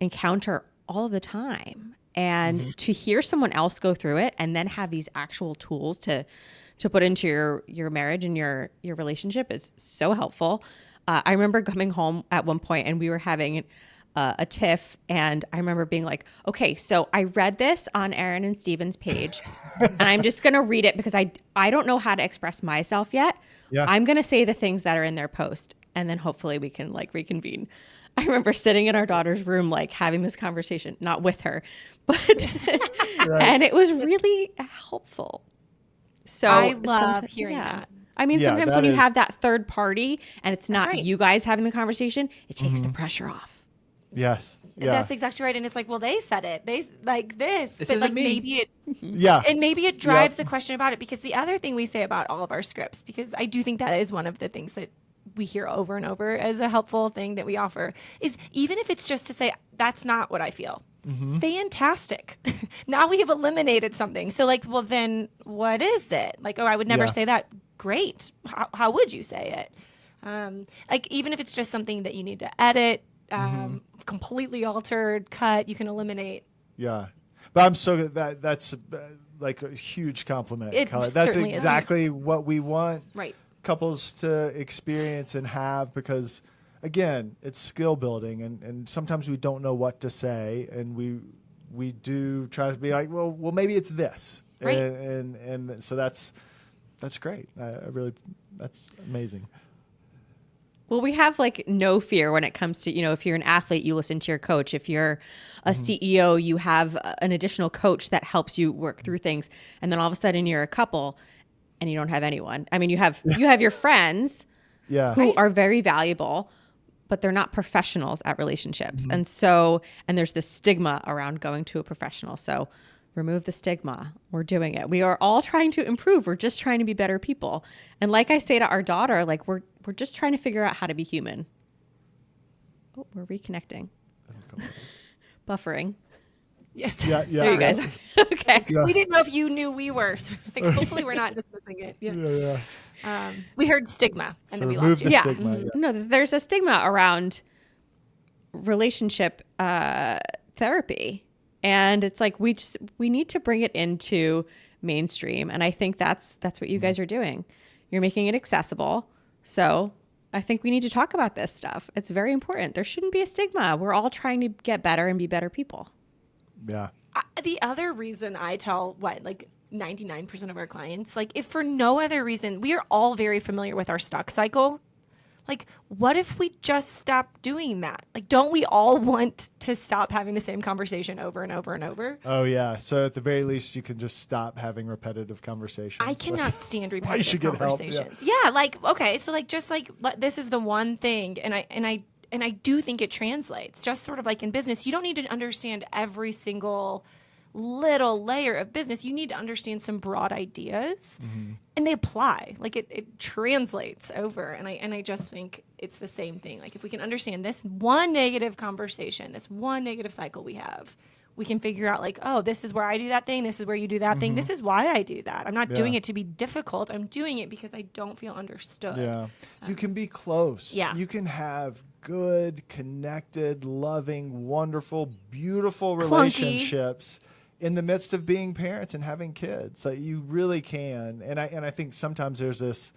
encounter all the time. And to hear someone else go through it and then have these actual tools to put into your marriage and your relationship is so helpful. I remember coming home at one point and we were having a tiff, and I remember being like, okay, so I read this on Erin and Steven's page and I'm just going to read it because I don't know how to express myself yet. Yeah. I'm going to say the things that are in their post and then hopefully we can like reconvene. I remember sitting in our daughter's room, like having this conversation, not with her, but, and it was really helpful. So I love hearing that. I mean, sometimes when you have that third party and it's not you guys having the conversation, it takes the pressure off. Yes. Yeah. That's exactly right. And it's like, well, they said it. They like this. This but isn't like me. maybe it and maybe it drives the question about it, because the other thing we say about all of our scripts, because I do think that is one of the things that we hear over and over as a helpful thing that we offer, is even if it's just to say, that's not what I feel. Fantastic. Now we have eliminated something. So like, well, then what is it? Like, oh, I would never say that. Great. How would you say it? Like, even if it's just something that you need to edit, completely altered, cut, you can eliminate. Yeah. But I'm so good. That's like a huge compliment. It That's certainly is. exactly what we want Right. couples to experience and have, because again, it's skill building, and sometimes we don't know what to say, and we do try to be like, well, maybe it's this. Right. And so that's great. I really, that's amazing. Well, we have like no fear when it comes to, if you're an athlete, you listen to your coach. If you're a CEO, you have an additional coach that helps you work through things. And then all of a sudden you're a couple and you don't have anyone. I mean, you have your friends who are very valuable, but they're not professionals at relationships. And there's this stigma around going to a professional. So remove the stigma. We're doing it. We are all trying to improve. We're just trying to be better people. And like I say to our daughter, like we're just trying to figure out how to be human. Oh, we're reconnecting. Buffering. Yes. Yeah. There you guys are. Okay. Yeah. We didn't know if you knew we were. So like, hopefully we're not dismissing it. Yeah. We heard stigma and So then we remove lost you. the Yeah. stigma. Yeah. No, there's a stigma around relationship therapy. And it's like we need to bring it into mainstream. And I think that's what you guys are doing. You're making it accessible. So I think we need to talk about this stuff. It's very important. There shouldn't be a stigma. We're all trying to get better and be better people. Yeah. The other reason I tell 99% of our clients, like if for no other reason, we are all very familiar with our stuck cycle. Like, what if we just stop doing that? Like, don't we all want to stop having the same conversation over and over and over? Oh yeah. So at the very least, you can just stop having repetitive conversations. I cannot stand you repetitive should get help, conversations. Yeah, like okay, so like just like this is the one thing, and I do think it translates. Just sort of like in business, you don't need to understand every single little layer of business. You need to understand some broad ideas, and they apply. Like it translates over, and I just think it's the same thing. Like if we can understand this one negative conversation, this one negative cycle we have, we can figure out like, oh, this is where I do that thing. This is where you do that thing. This is why I do that. I'm not doing it to be difficult. I'm doing it because I don't feel understood. Yeah. You can be close. Yeah. You can have good, connected, loving, wonderful, beautiful Clunky. relationships in the midst of being parents and having kids. So you really can. And I think sometimes there's this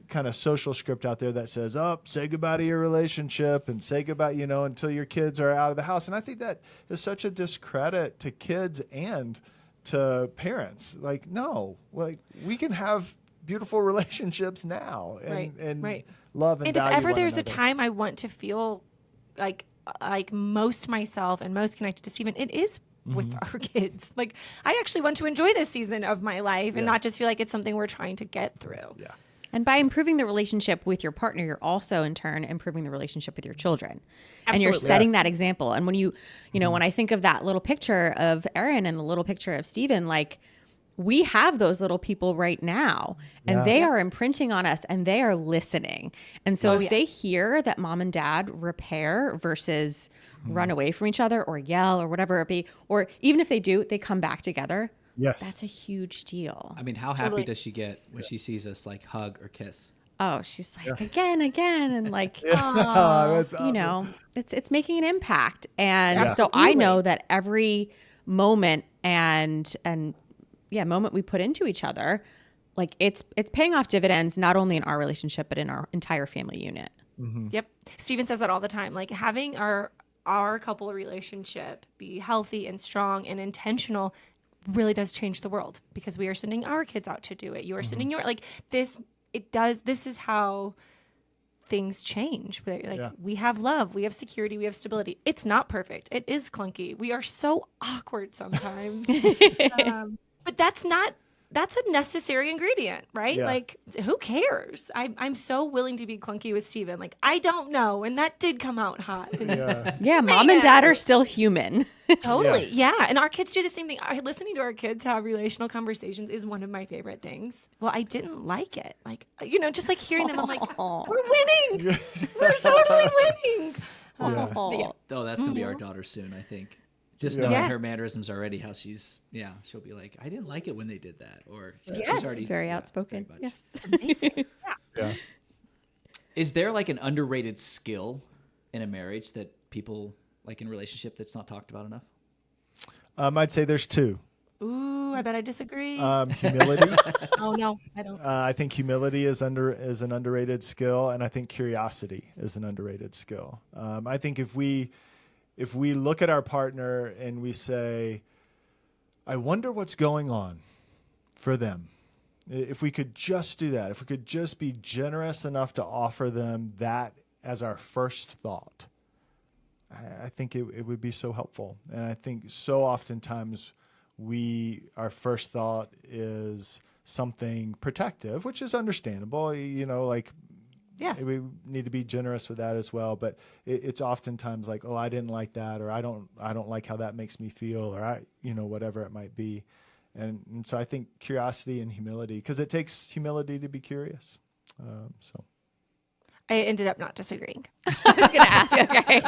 kind of social script out there that says, say goodbye to your relationship and say goodbye, until your kids are out of the house. And I think that is such a discredit to kids and to parents. Like, no, like we can have beautiful relationships now and love and And if value ever one there's another. a time I want to feel like most myself and most connected to Stephen, it is with our kids. Like I actually want to enjoy this season of my life and not just feel like it's something we're trying to get through. Yeah. And by improving the relationship with your partner, you're also in turn improving the relationship with your children. And you're Absolutely. setting that example. And when you know, when I think of that little picture of Erin and the little picture of Stephen, like we have those little people right now and they are imprinting on us and they are listening. And so if they hear that mom and dad repair versus run away from each other or yell or whatever it be, or even if they do, they come back together. Yes. That's a huge deal. I mean, how happy does she get when she sees us like hug or kiss? Oh, she's like again, and like, That's awesome. you know, it's making an impact. And Yeah. so I know that every moment and moment we put into each other, like it's paying off dividends, not only in our relationship, but in our entire family unit. Yep. Steven says that all the time. Like having our couple relationship be healthy and strong and intentional really does change the world because we are sending our kids out to do it. You are sending your this is how things change. We have love, we have security, we have stability. It's not perfect. It is clunky. We are so awkward sometimes. But that's a necessary ingredient, right? Yeah. Like, who cares? I'm so willing to be clunky with Steven. Like, I don't know. And that did come out hot. Yeah, mom and dad are still human. Totally. Yes. Yeah. And our kids do the same thing. Listening to our kids have relational conversations is one of my favorite things. Well, I didn't like it. Like, just like hearing them, I'm like, we're winning. We're totally winning. Yeah. But yeah. Oh, that's gonna be our daughter soon, I think. Just knowing her mannerisms already, how she'll be like, I didn't like it when they did that, or she's already Very outspoken. very much. Yes. Yeah. Is there like an underrated skill in a marriage that people like in relationship that's not talked about enough? I'd say there's two. Ooh, I bet I disagree. Humility. Oh, no, I don't. I think humility is an underrated skill, and I think curiosity is an underrated skill. I think if we look at our partner and we say, I wonder what's going on for them. If we could just do that, if we could just be generous enough to offer them that as our first thought, I think it would be so helpful. And I think so oftentimes our first thought is something protective, which is understandable, we need to be generous with that as well. But it's oftentimes like, oh, I didn't like that, or I don't like how that makes me feel, or whatever it might be. And so I think curiosity and humility, because it takes humility to be curious. I ended up not disagreeing. I was going to ask. Okay.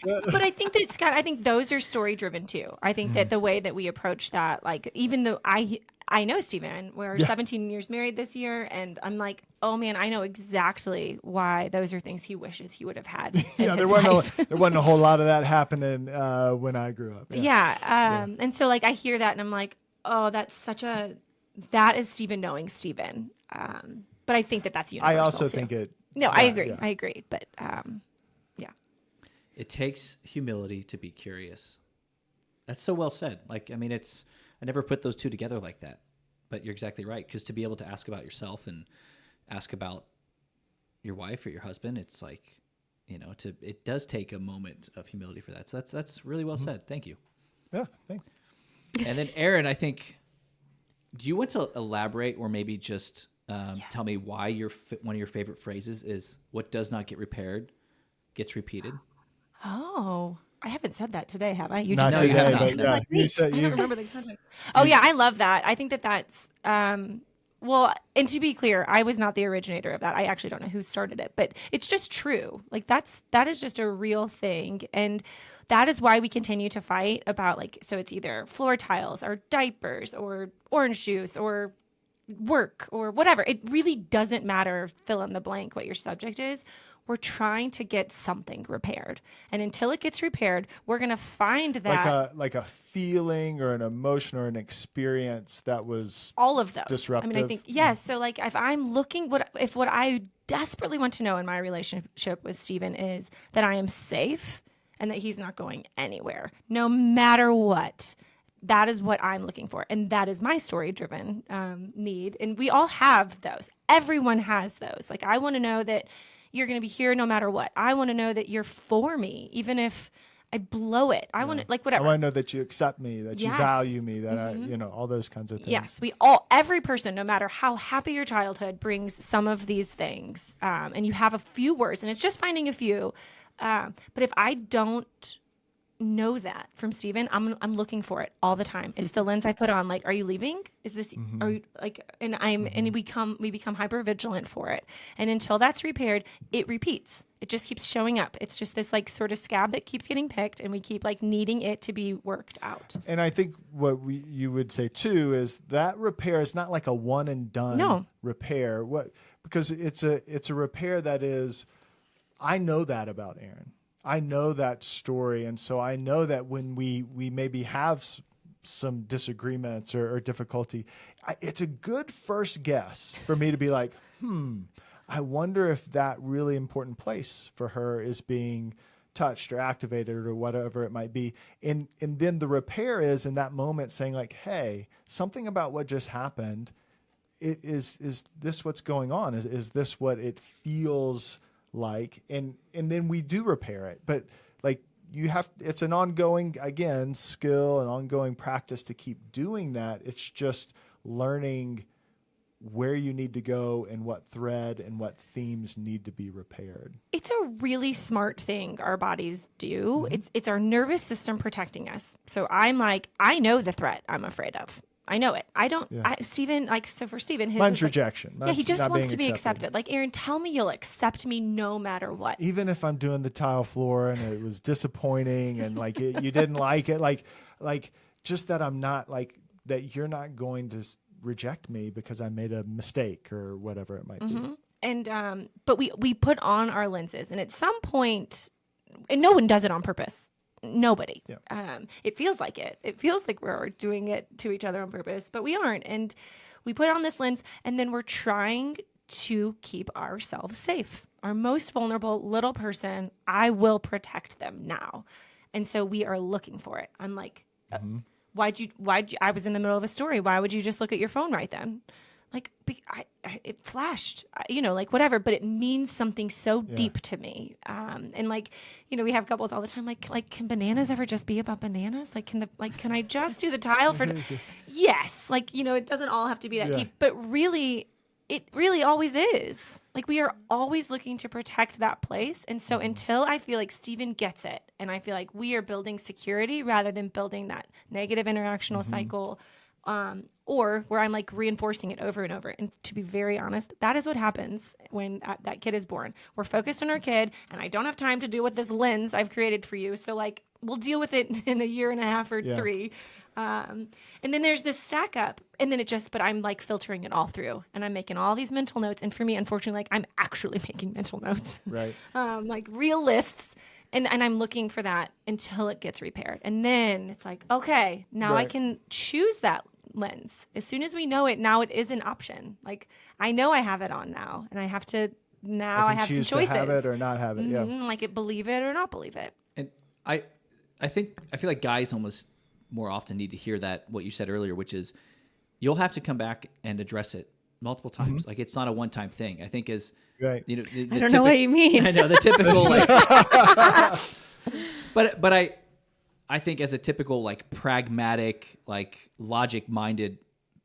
But I think that Scott, I think those are story driven too. I think that the way that we approach that, like, even though I know Steven, we're 17 years married this year, and I'm like, oh man, I know exactly why those are things he wishes he would have had. There wasn't a whole lot of that happening when I grew up. And so like I hear that and I'm like, oh, that is Steven knowing Steven. But I think that's universal. I also too. think it. No, I agree. Yeah. I agree. But it takes humility to be curious. That's so well said. Like, I mean, I never put those two together like that, but you're exactly right. Because to be able to ask about yourself and ask about your wife or your husband, it's like, it does take a moment of humility for that. So that's really well said. Thank you. Yeah, thanks. And then Erin, I think, do you want to elaborate or maybe just tell me why one of your favorite phrases is what does not get repaired gets repeated? Oh, I haven't said that today, have I? You Not just today, but yeah. You said I don't remember the context. Oh yeah, I love that. I think that's well, and to be clear, I was not the originator of that. I actually don't know who started it, but it's just true. Like that is just a real thing, and that is why we continue to fight about so it's either floor tiles or diapers or orange juice or work or whatever. It really doesn't matter, fill in the blank, what your subject is. We're trying to get something repaired. And until it gets repaired, we're going to find that like a feeling or an emotion or an experience that was all of those disruptive. I mean, I think, yes. So if I'm looking, what I desperately want to know in my relationship with Steven is that I am safe and that he's not going anywhere, no matter what. That is what I'm looking for. And that is my story-driven need. And we all have those. Everyone has those. Like, I want to know that you're going to be here no matter what. I want to know that you're for me, even if I blow it. I want to, like, I whatever. want to know that you accept me, that you Yes. value me, that I, all those kinds of things. Yes, every person, no matter how happy your childhood, brings some of these things. And you have a few words, and it's just finding a few. But if I don't know that from Steven, I'm looking for it all the time. It's the lens I put on. Like, are you leaving? Is this? Are you like? And and we become hyper vigilant for it. And until that's repaired, it repeats. It just keeps showing up. It's just this like sort of scab that keeps getting picked, and we keep like needing it to be worked out. And I think what you would say too is that repair is not like a one and done repair. Because it's a repair that is, I know that about Erin. I know that story. And so I know that when we maybe have some disagreements or difficulty, it's a good first guess for me to be like, I wonder if that really important place for her is being touched or activated or whatever it might be. And then the repair is in that moment saying like, hey, something about what just happened, is this what's going on? Is this what it feels like? And then we do repair it. But like it's an ongoing, again, skill and ongoing practice to keep doing that. It's just learning where you need to go and what thread and what themes need to be repaired. It's a really smart thing our bodies do. It's our nervous system protecting us. So I'm like, I know the threat I'm afraid of. I know it. I don't, Steven, like, so for Steven, mine's rejection. Yeah, he just wants to be accepted. Like, Erin, tell me you'll accept me no matter what. Even if I'm doing the tile floor and it was disappointing and like you didn't like it, like just that I'm not like, that you're not going to reject me because I made a mistake or whatever it might be. And, but we put on our lenses, and at some point, and no one does it on purpose. Nobody. Yeah. It feels like it. It feels like we're doing it to each other on purpose, but we aren't. And we put on this lens, and then we're trying to keep ourselves safe. Our most vulnerable little person, I will protect them now. And so we are looking for it. I'm like, why'd you, I was in the middle of a story. Why would you just look at your phone right then? Like, it flashed, like whatever, but it means something so deep to me. And like, we have couples all the time. Like, can bananas ever just be about bananas? Like, can I just do the tile for? Yes. Like, it doesn't all have to be that deep, but really, it really always is. Like, we are always looking to protect that place. And so until I feel like Steven gets it, and I feel like we are building security rather than building that negative interactional cycle, or where I'm like reinforcing it over and over. And to be very honest, that is what happens when that kid is born. We're focused on our kid, and I don't have time to deal with this lens I've created for you. So like, we'll deal with it in a year and a half or 3. And then there's this stack up, and then but I'm like filtering it all through, and I'm making all these mental notes. And for me, unfortunately, like I'm actually making mental notes, Right. Like real lists. And I'm looking for that until it gets repaired. And then it's like, okay, now I can choose that lens. As soon as we know it, now it is an option. Like, I know I have it on now, and I have to, I have some choices. Choose to have it or not have it, Like, believe it or not believe it. And I feel like guys almost more often need to hear that, what you said earlier, which is you'll have to come back and address it multiple times. Like, it's not a one-time thing. I think as right. The I don't know what you mean. I know the typical like, but I think as a typical like pragmatic, like logic-minded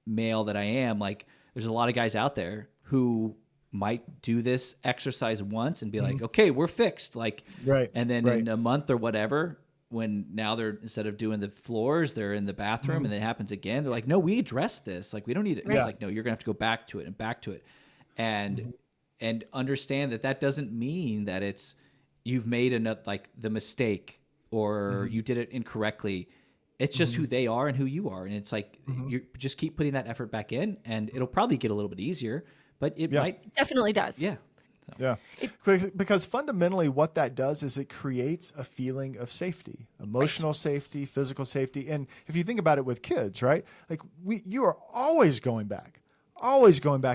male that I am, like there's a lot of guys out there who might do this exercise once and be like, okay, we're fixed. Like, right. And then in a month or whatever, when now they're, instead of doing the floors, they're in the bathroom and it happens again. They're like, no, we addressed this. Like, we don't need it. It's like, no, you're gonna have to go back to it and back to it. And understand that doesn't mean that it's, you've made like the mistake or you did it incorrectly. It's just who they are and who you are. And it's like, you just keep putting that effort back in, and it'll probably get a little bit easier, but it might. Definitely does. Yeah. So. Yeah. Because fundamentally what that does is it creates a feeling of safety, emotional safety, physical safety. And if you think about it with kids, right? Like you are always going back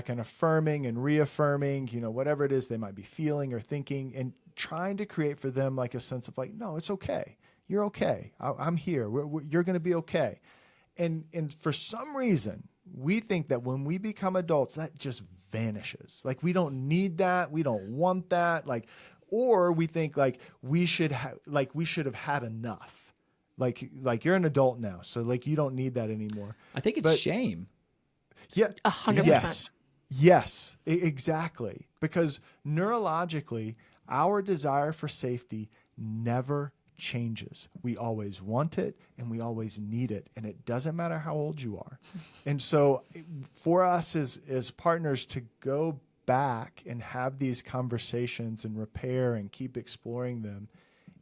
and affirming and reaffirming, whatever it is they might be feeling or thinking, and trying to create for them like a sense of like, no, it's okay. You're okay. I'm here. You're going to be okay. And for some reason, we think that when we become adults, that just vanishes. Like, we don't need that. We don't want that. Like, or we think like we should have had enough. Like you're an adult now, so like you don't need that anymore. I think it's shame. Yeah, 100%. Yes, exactly. Because neurologically, our desire for safety never changes. We always want it and we always need it. And it doesn't matter how old you are. And so for us as partners to go back and have these conversations and repair and keep exploring them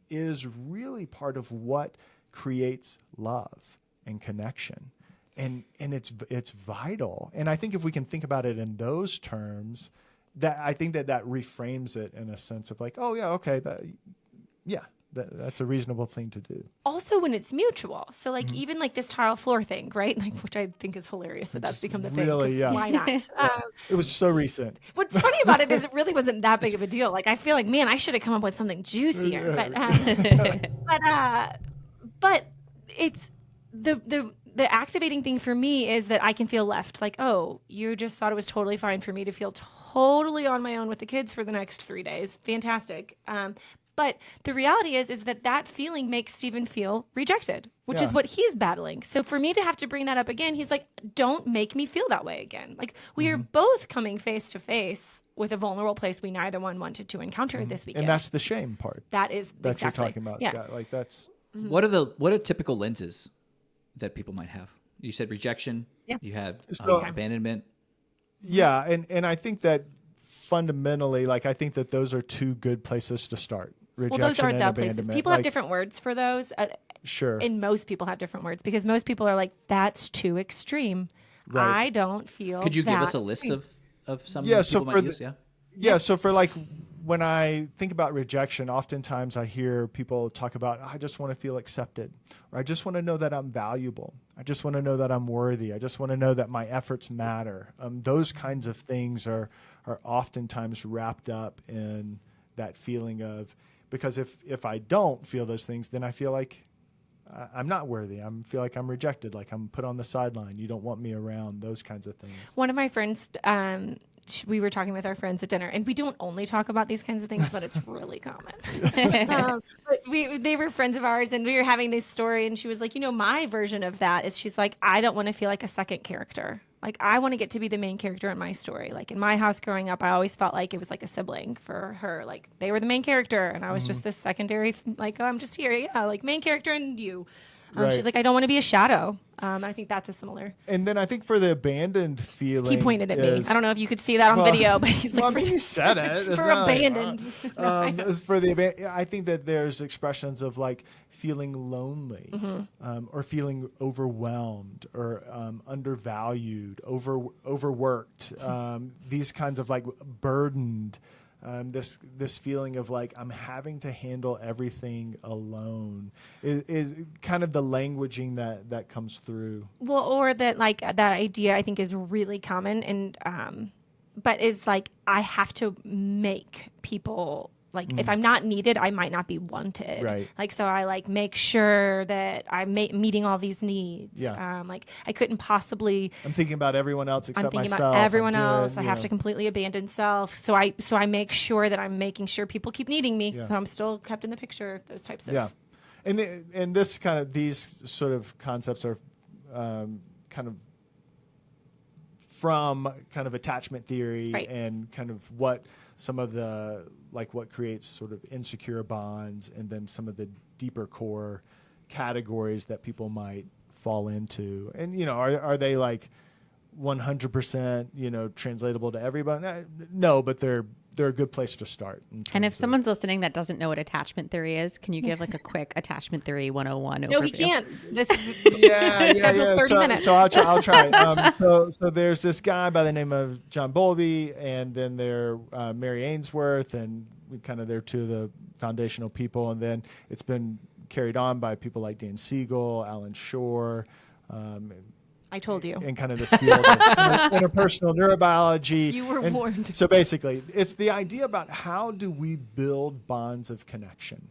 is really part of what creates love and connection. And it's vital. And I think if we can think about it in those terms, that I think that reframes it in a sense of like, oh yeah, okay, that's a reasonable thing to do. Also when it's mutual. So like even like this tile floor thing, right? Like, which I think is hilarious that's become the thing. Really, yeah. Why not? It was so recent. What's funny about it is it really wasn't that big of a deal. Like I feel like, man, I should have come up with something juicier. But it's the activating thing for me is that I can feel left. Like, oh, you just thought it was totally fine for me to feel totally on my own with the kids for the next 3 days. Fantastic. But the reality is that feeling makes Stephen feel rejected, which is what he's battling. So for me to have to bring that up again, he's like, don't make me feel that way again. Like we are both coming face to face with a vulnerable place we neither one wanted to encounter this weekend. And that's the shame part. That is that exactly. you're talking about, yeah. Scott. Like that's What are typical lenses that people might have? You said rejection. Yeah. You had So- abandonment. yeah, and I think that fundamentally, like I think that those are two good places to start. Rejection Well, those aren't and the places. abandonment. People have Like, different words for those. Sure. And most people have different words because most people are like, that's too extreme. Right. I don't feel Could you give us a that list extreme. of some Yeah, that so people for might use? the- Yeah. So for like when I think about rejection, oftentimes I hear people talk about, I just want to feel accepted, or I just want to know that I'm valuable. I just want to know that I'm worthy. I just want to know that my efforts matter. Those kinds of things are oftentimes wrapped up in that feeling of, because if I don't feel those things, then I feel like I'm not worthy. I feel like I'm rejected, like I'm put on the sideline. You don't want me around, those kinds of things. One of my friends, we were talking with our friends at dinner, and we don't only talk about these kinds of things, but it's really common. But they were friends of ours, and we were having this story, and she was like, my version of that is she's like, I don't want to feel like a second character. Like, I want to get to be the main character in my story. Like, in my house growing up, I always felt like it was like a sibling for her. Like, they were the main character, and I was just this secondary, like, oh, I'm just here. Yeah, like, main character and you. Right. She's like, I don't want to be a shadow. I think that's a similar. And then I think for the abandoned feeling, He pointed at me. is- I don't know if you could see that on video, but he's like, Well, I mean, you said it. It's for not like, abandoned. I think that there's expressions of like feeling lonely, or feeling overwhelmed, or undervalued, overworked. These kinds of like burdened. This feeling of like I'm having to handle everything alone is kind of the languaging that comes through. Well, or that like that idea I think is really common, and but is like I have to make people like if I'm not needed, I might not be wanted. Right. Like so, I like make sure that I'm meeting all these needs. Yeah. Like I couldn't possibly. I'm thinking about everyone else except I'm thinking myself. about everyone I'm doing, else. I have to completely abandon self. So I make sure that I'm making sure people keep needing me. Yeah. So I'm still kept in the picture. Those types of. Yeah, and this kind of these sort of concepts are kind of from kind of attachment theory, Right. and kind of what some of the like what creates sort of insecure bonds, and then some of the deeper core categories that people might fall into. And are they like 100% translatable to everybody? No, but they're a good place to start. And if someone's listening that doesn't know what attachment theory is, can you give like a quick attachment theory 101 overview? No, we can't. This is yeah. 30 minutes. So I'll try. So there's this guy by the name of John Bowlby, and then there Mary Ainsworth, and they're two of the foundational people, and then it's been carried on by people like Dan Siegel, Alan Shore, I told you. in kind of this field of interpersonal neurobiology. You were And warned. So basically, it's the idea about how do we build bonds of connection.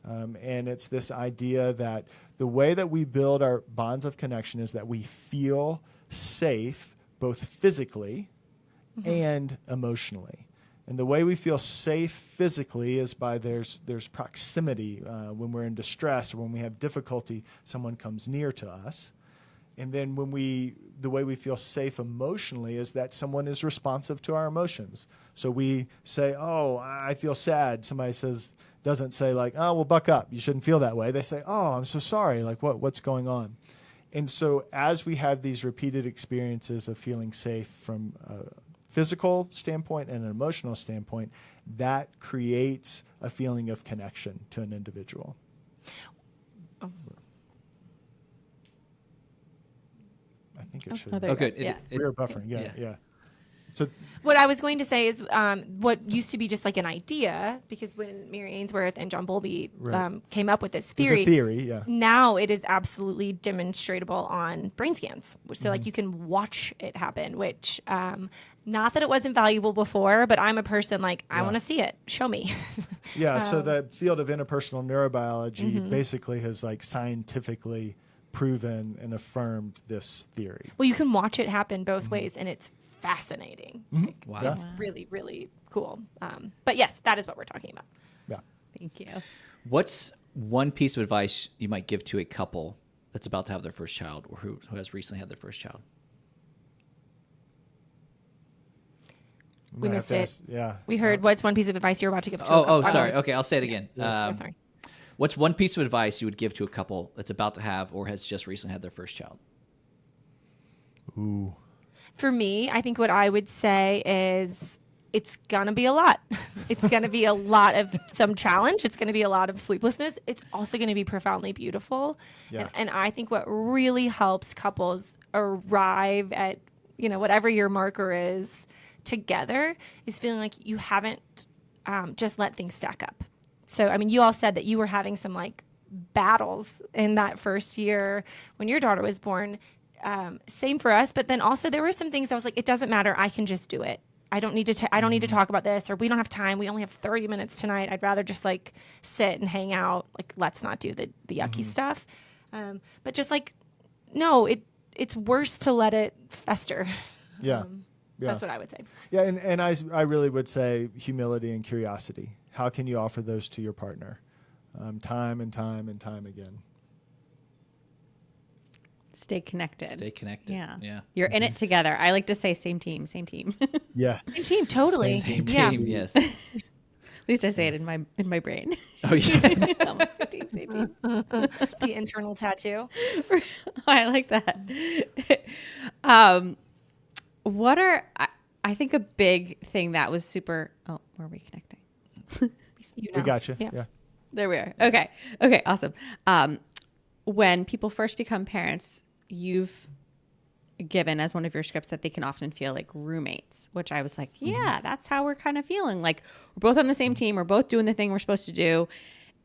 And it's this idea that the way that we build our bonds of connection is that we feel safe both physically and emotionally. And the way we feel safe physically is by there's proximity. When we're in distress or when we have difficulty, someone comes near to us. And then the way we feel safe emotionally is that someone is responsive to our emotions. So we say, oh, I feel sad. Somebody doesn't say like, oh, well, buck up. You shouldn't feel that way. They say, oh, I'm so sorry. Like what's going on? And so as we have these repeated experiences of feeling safe from a physical standpoint and an emotional standpoint, that creates a feeling of connection to an individual. Oh. I think it should. there you good. go. Yeah. We were buffering. Yeah. So What I was going to say is what used to be just like an idea, because when Mary Ainsworth and John Bowlby Right. came up with this there's theory, a theory, yeah. now it is absolutely demonstratable on brain scans. So like you can watch it happen, which not that it wasn't valuable before, but I'm a person like, I Yeah. want to see it. Show me. Yeah, so the field of interpersonal neurobiology basically has like scientifically proven and affirmed this theory. Well, you can watch it happen both ways, and it's fascinating. Like, Wow. Yeah. It's really, really cool. But yes, that is what we're talking about. Yeah. Thank you. What's one piece of advice you might give to a couple that's about to have their first child or who has recently had their first child? I'm We gonna have missed to it. ask- yeah. We heard what's one piece of advice you're about to give to a Oh, couple. sorry. Okay, I'll say it again. Oh, sorry. What's one piece of advice you would give to a couple that's about to have or has just recently had their first child? Ooh. For me, I think what I would say is it's going to be a lot. It's going to be a lot of some challenge. It's going to be a lot of sleeplessness. It's also going to be profoundly beautiful. Yeah. And I think what really helps couples arrive at, whatever your marker is together is feeling like you haven't just let things stack up. So, I mean, you all said that you were having some like battles in that first year when your daughter was born. Same for us, but then also there were some things I was like, it doesn't matter. I can just do it. I don't need to. I don't need to talk about this, or we don't have time. We only have 30 minutes tonight. I'd rather just like sit and hang out. Like, let's not do the yucky stuff. But just like, no, it's worse to let it fester. Yeah. Yeah. That's what I would say. Yeah, and I really would say humility and curiosity. How can you offer those to your partner? Time and time and time again. Stay connected. Stay connected. Yeah. You're in it together. I like to say same team, same team. Yes. Same team, totally. Same Yeah. team, yes. At least I say it in my brain. Oh, yeah. I'm like, same team, same team. The internal tattoo. I like that. What are I think a big thing that was super. Oh, we're reconnecting. We see you now. We got you. Yeah. Yeah. There we are. Okay, awesome. When people first become parents, you've given as one of your scripts that they can often feel like roommates, which I was like, yeah, that's how we're kind of feeling. Like we're both on the same team. We're both doing the thing we're supposed to do.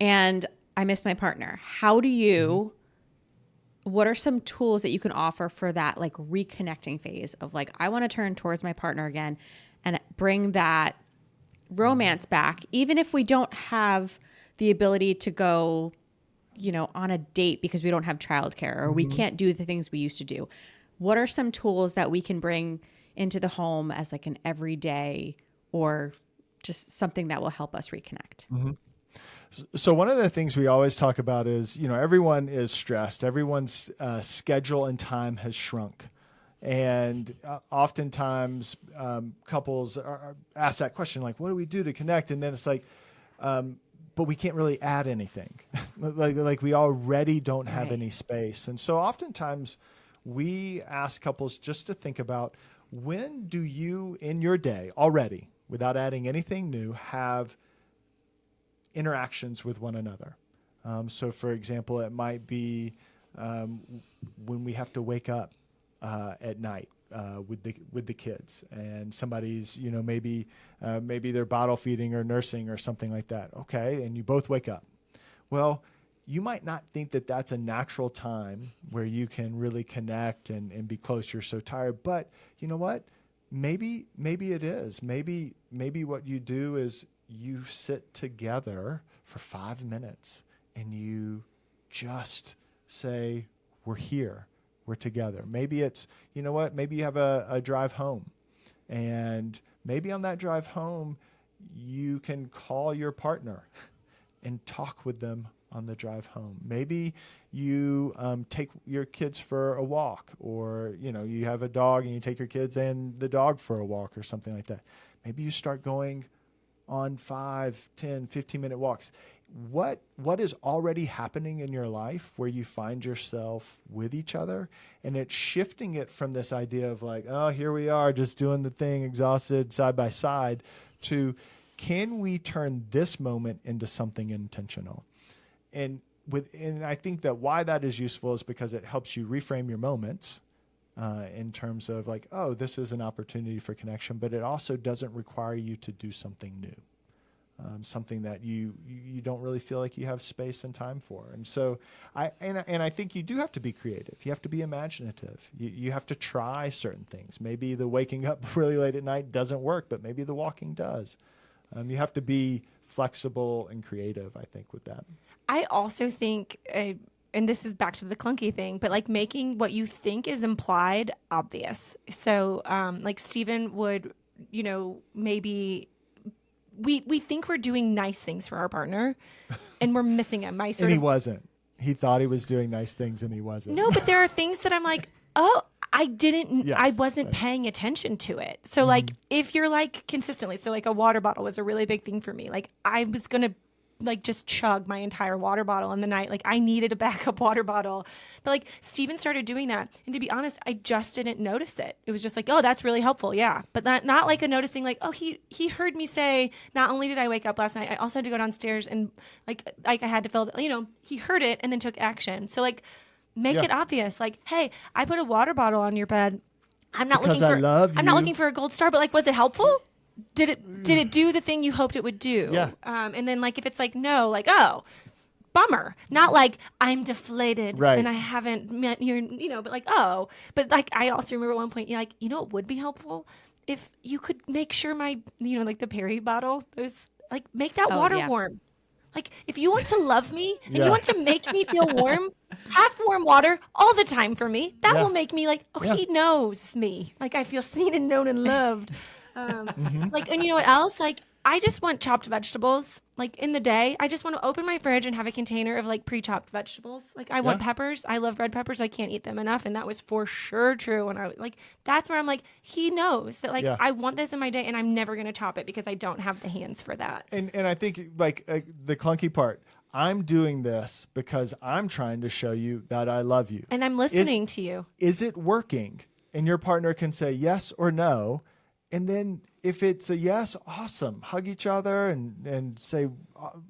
And I miss my partner. How do you, what are some tools that you can offer for that like reconnecting phase of like, I want to turn towards my partner again and bring that romance back, even if we don't have the ability to go, on a date because we don't have childcare or we can't do the things we used to do. What are some tools that we can bring into the home as like an everyday or just something that will help us reconnect? Mm-hmm. So one of the things we always talk about is, everyone is stressed. Everyone's schedule and time has shrunk. And oftentimes couples are asked that question, like, what do we do to connect? And then it's like, but we can't really add anything. like we already don't have any space. And so oftentimes we ask couples just to think about, when do you in your day already, without adding anything new, have interactions with one another? So for example, it might be when we have to wake up at night with the kids, and somebody's maybe they're bottle feeding or nursing or something like that. Okay, and you both wake up. Well, you might not think that that's a natural time where you can really connect and be close. You're so tired, but you know what? Maybe it is. Maybe what you do is you sit together for 5 minutes and you just say, we're here. We're together. Maybe it's, maybe you have a drive home, and maybe on that drive home, you can call your partner and talk with them on the drive home. Maybe you take your kids for a walk, or you have a dog and you take your kids and the dog for a walk or something like that. Maybe you start going on 5, 10, 15-minute walks. What is already happening in your life where you find yourself with each other, and it's shifting it from this idea of like, oh, here we are just doing the thing, exhausted, side by side, to can we turn this moment into something intentional? And I think that why that is useful is because it helps you reframe your moments in terms of like, oh, this is an opportunity for connection, but it also doesn't require you to do something new, something that you don't really feel like you have space and time for. And so I think you do have to be creative. You have to be imaginative. You have to try certain things. Maybe the waking up really late at night doesn't work, but maybe the walking does. You have to be flexible and creative, I think, with that. I also think, and this is back to the clunky thing, but like making what you think is implied obvious. So like Stephen would, maybe we think we're doing nice things for our partner and we're missing him. And he wasn't. He thought he was doing nice things and he wasn't. No, but there are things that I'm like, oh, I Yes, wasn't paying attention to it. So like if you're like consistently, so like a water bottle was a really big thing for me. Like I was going to like just chug my entire water bottle in the night. Like I needed a backup water bottle. But like Steven started doing that. And to be honest, I just didn't notice it. It was just like, oh, that's really helpful. Yeah. But not like a noticing like, oh, he heard me say, not only did I wake up last night, I also had to go downstairs and like I had to fill, he heard it and then took action. So like make it obvious. Like, hey, I put a water bottle on your bed. I'm not because I'm not looking for a gold star, but like, was it helpful? Did it do the thing you hoped it would do? Yeah. And then like if it's like no, like oh, bummer. Not like I'm deflated and I haven't met your, but like oh, but like I also remember at one point, like what would be helpful if you could make sure my like the Perry bottle, there's like make that water warm. Like if you want to love me and you want to make me feel warm, have warm water all the time for me. That will make me like he knows me. Like I feel seen and known and loved. Like, and you know what else? Like, I just want chopped vegetables. Like in the day, I just want to open my fridge and have a container of like pre-chopped vegetables. Like I want peppers. I love red peppers. I can't eat them enough. And that was for sure true. When I was like, that's where I'm like, he knows that like, I want this in my day and I'm never going to chop it because I don't have the hands for that. And I think like the clunky part, I'm doing this because I'm trying to show you that I love you. And I'm listening to you. Is it working? And your partner can say yes or no. And then if it's a yes, awesome. Hug each other and say,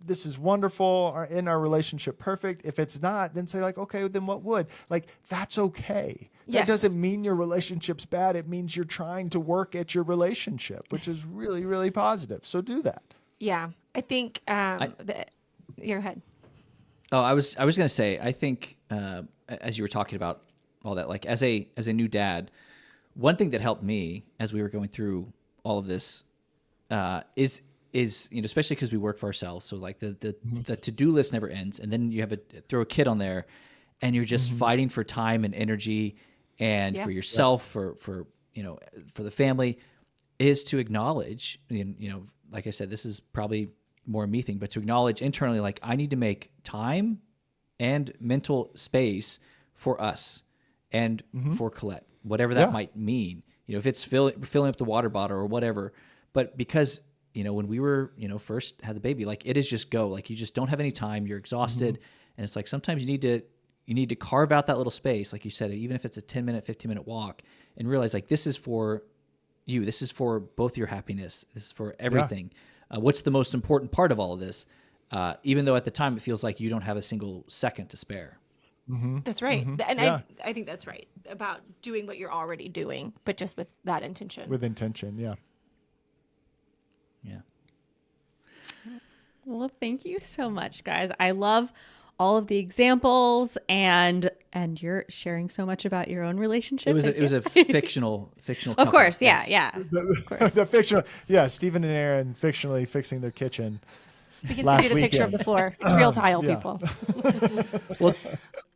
this is wonderful. In our relationship, perfect. If it's not, then say like, okay, then what would? Like, that's okay. That doesn't mean your relationship's bad. It means you're trying to work at your relationship, which is really, really positive. So do that. Yeah. I think, go ahead. Oh, I was going to say, I think as you were talking about all that, like as a new dad, one thing that helped me as we were going through all of this is especially because we work for ourselves. So like the to-do list never ends, and then you have throw a kid on there, and you're just fighting for time and energy, and for yourself, for the family, is to acknowledge. Like I said, this is probably more a me thing, but to acknowledge internally, like I need to make time and mental space for us and for Colette. Whatever that might mean, if it's filling up the water bottle or whatever. But because, when we were, first had the baby, like it is just go, like you just don't have any time. You're exhausted. And it's like, sometimes you need to carve out that little space. Like you said, even if it's a 10-minute, 15-minute walk, and realize like, this is for you. This is for both your happiness. This is for everything. What's the most important part of all of this? Even though at the time it feels like you don't have a single second to spare. That's right. And I think that's right about doing what you're already doing, but just with that intention. With intention, yeah. Yeah. Well, thank you so much, guys. I love all of the examples and you're sharing so much about your own relationship. It was a fictional couple. Of course, yeah. Of course. The fictional, Stephen and Erin fictionally fixing their kitchen. We can see the picture of the floor. It's real tile, people.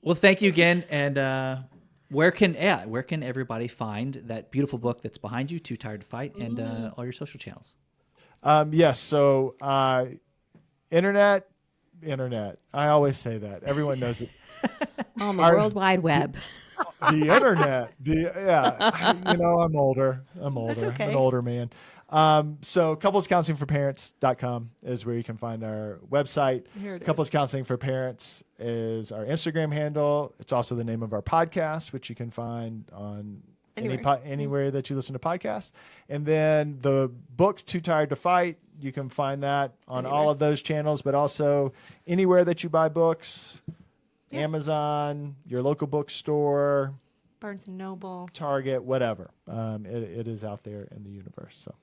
Well, thank you again. And where can everybody find that beautiful book that's behind you, Too Tired to Fight, and all your social channels? Yes. So, internet. I always say that. Everyone knows it. On the World Wide Web. The internet. I'm older. I'm okay. an older man. So couplescounselingforparents.com is where you can find our website. Here it is. Couples Counseling for Parents is our Instagram handle. It's also the name of our podcast, which you can find on anywhere that you listen to podcasts. And then the book, Too Tired to Fight, you can find that on all of those channels, but also anywhere that you buy books, Amazon, your local bookstore, Barnes and Noble, Target, whatever. It is out there in the universe. So,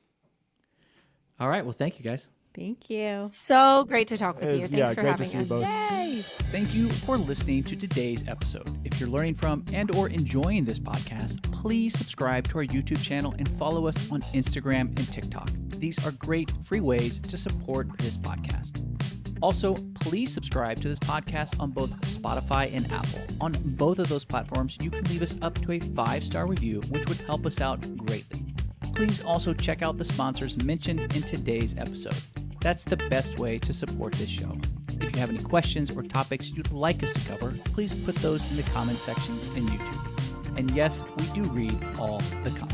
All right. Well, thank you guys. Thank you. so great to talk with you. Yeah, Thanks for great having to see us. you both. Yay! Thank you for listening to today's episode. If you're learning from and or enjoying this podcast, please subscribe to our YouTube channel and follow us on Instagram and TikTok. These are great free ways to support this podcast. Also, please subscribe to this podcast on both Spotify and Apple. On both of those platforms, you can leave us up to a 5-star review, which would help us out greatly. Please also check out the sponsors mentioned in today's episode. That's the best way to support this show. If you have any questions or topics you'd like us to cover, please put those in the comment sections in YouTube. And yes, we do read all the comments.